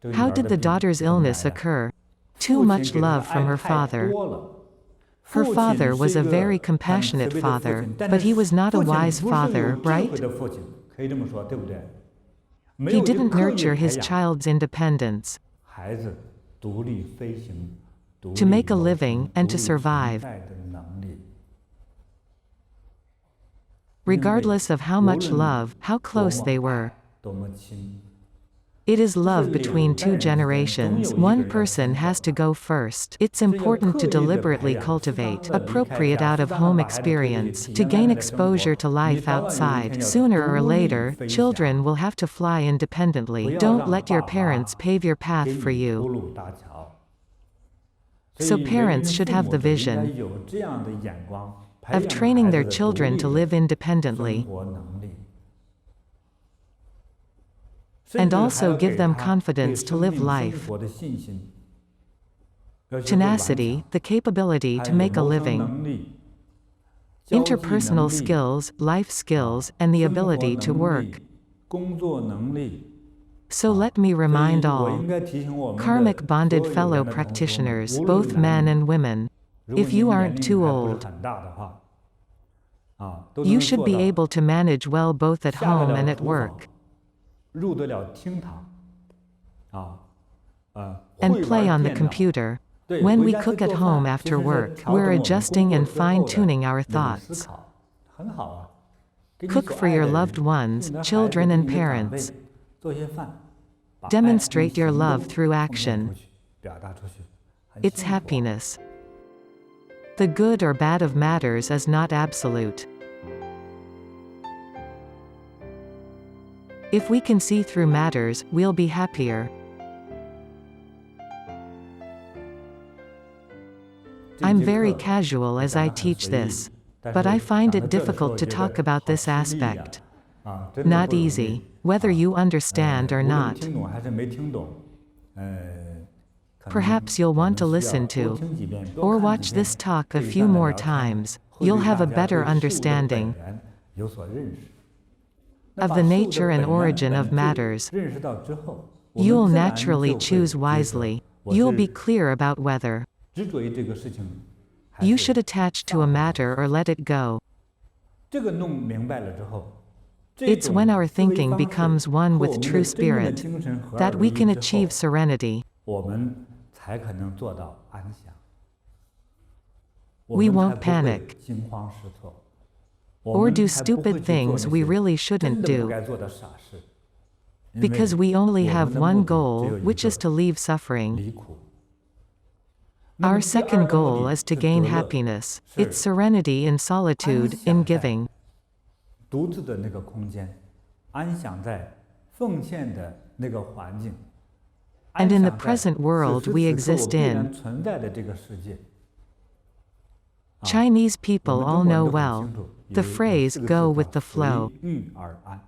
这个女 How 儿 did 的 the 病 daughter's 怎么来 illness 呀？ occur? Too 父亲 much 给她 love 的 from 爱 her 太 father. 多了。 Her 父亲 father 是 was 一 a 个 very 很 compassionate 慈悲的父 father, 亲，但 but 是 he was not a 父亲 wise 不是 father, 有智慧 right? 的父亲，可以这么说，对不对？没 He 有去 didn't 刻意 nurture 培 his 养 child's independence. 孩子独立飞行、独 To 立 make a 谋 living 生 and 独 to 立 survive. 存在的能力。 Regardless of how much love, how 多 close 么 they 爱 were. 多么亲。 It is 这是 love 两 between 代 two 人之间总 generations. 有一个 One 人要 person 先 has 走 to go first. It's 这要 important 刻 to 意地培 deliberately 养，适当 cultivate, 地离开 appropriate 家， out 适 of 当地 home 把孩子推出去 experience, 体 to 验外 gain 面的生活。 exposure to 你 life 早晚有一 outside. 天要 Sooner or 独立 later, 飞 children 翔， will have to fly 不 independently. 要 Don't 让 let your 爸 parents 妈 pave your path 给 for 你铺 you. 路搭桥。所 So 以为 parents 人 should 父 have 母 the 者应该 vision 有这样的眼光，培 of 养 training 孩 their 子的独 children 立 to 的 live 生 independently, 活能力。 and 甚至还 also 要 give 给 them 他对 confidence to 生 live 命生 life. 活的信心，要学会顽强， Tenacity, the capability 还 to 有 make a 谋生 living. 能力、交际 Interpersonal 能力、 skills, life skills, and the 生活 ability to 能 work. 力、工作能力。 So let me 所以 remind 我 all 应该提醒我们的 karmic 所 bonded 有 fellow 人的同学们， practitioners, 无论 both 男 men 女， and women. 如果 If 您 you 年 aren't 龄 too 还不是 old, 很大的话，都 you 能 should 做 be 到 able to manage well both at 下得 home 了 and at 厨房 work, 入得了厅堂，and 会 play 玩 on the 电脑。 computer. 对， When 回 we 家去 cook at 做 home 饭，其 after 实是 work, 调整 we're 我们 adjusting 工作 and 之后的 fine-tuning our 那种 thoughts. 思考，很好啊。给你 Cook 所 for 爱 your 的人， loved 给 ones, 你的孩子， children 给 and 你的长辈 parents. 做些饭，把爱用 Demonstrate your 行 love 动 through 奉献 action. 出去，表达出去，很 It's 幸福啊。 happiness. The good or bad of matters is not absolute. If we can see through matters, we'll be happier. I'm very casual as I teach this, but I find it difficult to talk about this aspect. Not easy, whether you understand or not. Perhaps you'll want to listen to, or watch this talk a few more times. You'll have a better understanding of the nature and origin of matters. You'll naturally choose wisely. You'll be clear about whether you should attach to a matter or let it go. It's when our thinking becomes one with true spirit that we can achieve serenity. We won't panic or do stupid things we really shouldn't do, because we only have one goal, which is to leave suffering. Our second goal is to gain happiness. It's serenity in solitude, in giving. 独自的那个空间，安享在奉献的那个环境， And in the 安享在 present world 此时 we 此刻 exist 我必然 in. 存在的这个世界。 Chinese 我 people 们 all 中国人 know 都很 well 清楚， the 有 phrase 四个 go 字 with 叫 the flow. 随遇而安。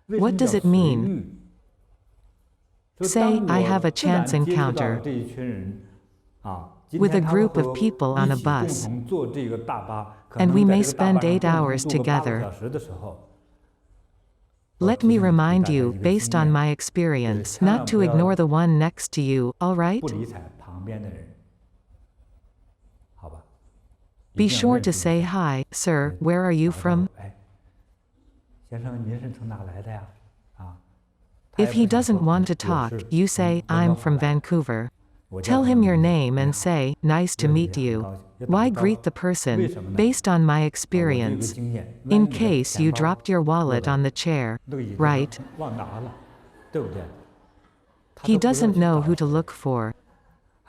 为什 What 么 does 叫 it 随 mean? 遇？就 Say, 当 I 我 have a 自然 chance 接触到 encounter 这一群人，今 with 天 a 他们 group of 会 people on a 一起共 bus, 同坐这个大巴，可 and 能 we 在 may 这个大巴 spend 上 8共同 hours 度过8个 together. 小时的时候， Let me remind you, based on my experience, not to ignore the one next to you, alright? 不理睬旁边的人。Be sure to say hi, sir, where are you from? 哎，先生您是从哪来的呀？啊， If he doesn't want to talk, you say, I'm from Vancouver. Tell him your name and say, nice to meet you. Why greet the person? Based on my experience. In case you dropped your wallet on the chair. Right? 忘拿了，对不对？ He doesn't know who to look for.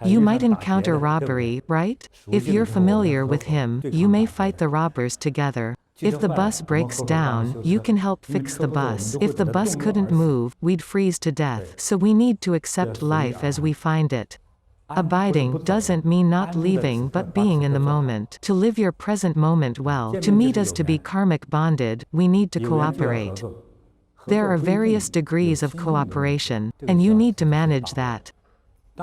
You might encounter robbery, right? If you're familiar with him, you may fight the robbers together. If the bus breaks down, you can help fix the bus. If the bus couldn't move, we'd freeze to death. So we need to accept life as we find it. Abiding doesn't mean not leaving but being in the moment. To live your present moment well, to meet us to be karmic bonded, we need to cooperate. There are various degrees of cooperation, and you need to manage that.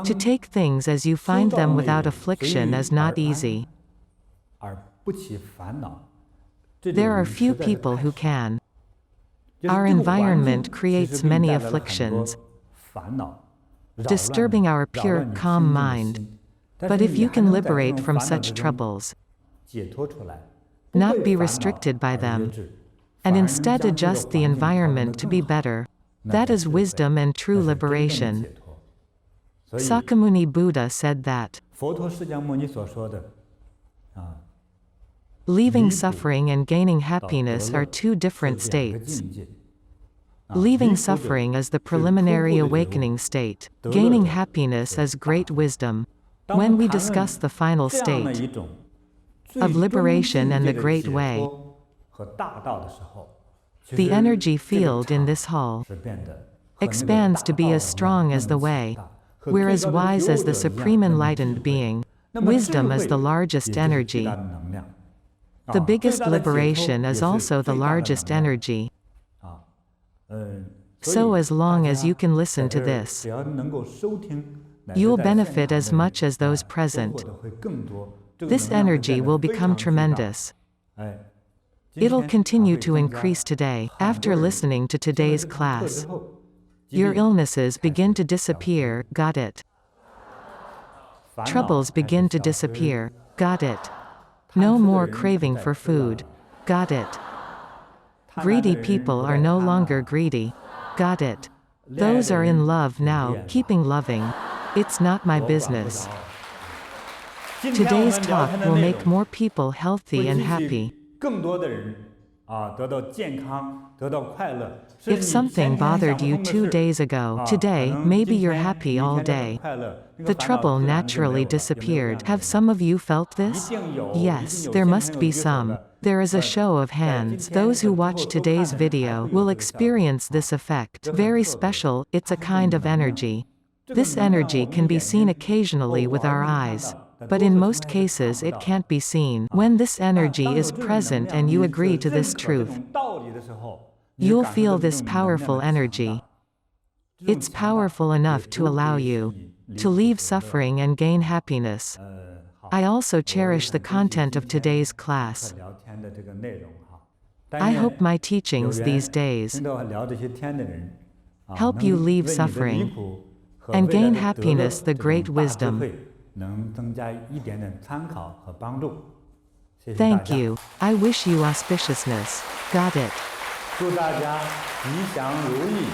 To take things as you find them without affliction is not easy. 而不起烦恼， There are few people who can. Our environment creates many afflictions, disturbing our pure, calm mind. But if you can liberate from such troubles, 解脱出来， not be restricted by them, and instead adjust the environment to be better, that is wisdom and true liberation. Sakyamuni Buddha said that 佛陀释迦牟尼所说的， leaving suffering and gaining happiness are two different states. Leaving suffering is the preliminary awakening state. Gaining happiness is great wisdom. When we discuss the final 这样的 state 一种 of liberation and the great way, 和大道的时候， the energy field in this hall 是变得 expands to be as strong as the way. We're as wise as the supreme enlightened being. Wisdom is the largest energy. The biggest liberation is also the largest energy. So as long as you can listen to this, 只要能够收听， you'll benefit as much as those present. 获得会更多。 This energy will become tremendous. 哎， It'll continue to increase today, after listening to today's class. Your illnesses begin to disappear, got it? Troubles begin to disappear, got it? No more craving for food, got it? Greedy people are no longer greedy, got it? Those are in love now, keeping loving. It's not my business. Today's talk will make more people healthy and happy. 更多的人得到健康，得到快乐。 If something bothered you 2 days ago, today, maybe you're happy all day. The trouble naturally disappeared. Have some of you felt this? Yes, there must be some. There is a show of hands. Those who watch today's video will experience this effect. Very special, it's a kind of energy. This energy can be seen occasionally with our eyes. But in most cases it can't be seen. When this energy is present and you agree to this truth, you'll feel this powerful energy. It's powerful enough to allow you to leave suffering and gain happiness. I also cherish the content of today's class. I hope my teachings these days help you leave suffering and gain happiness, the great wisdom. 能增加一点点参考和帮助。谢谢大家。 Thank you. I wish you auspiciousness. Got it. 祝大家吉祥如意。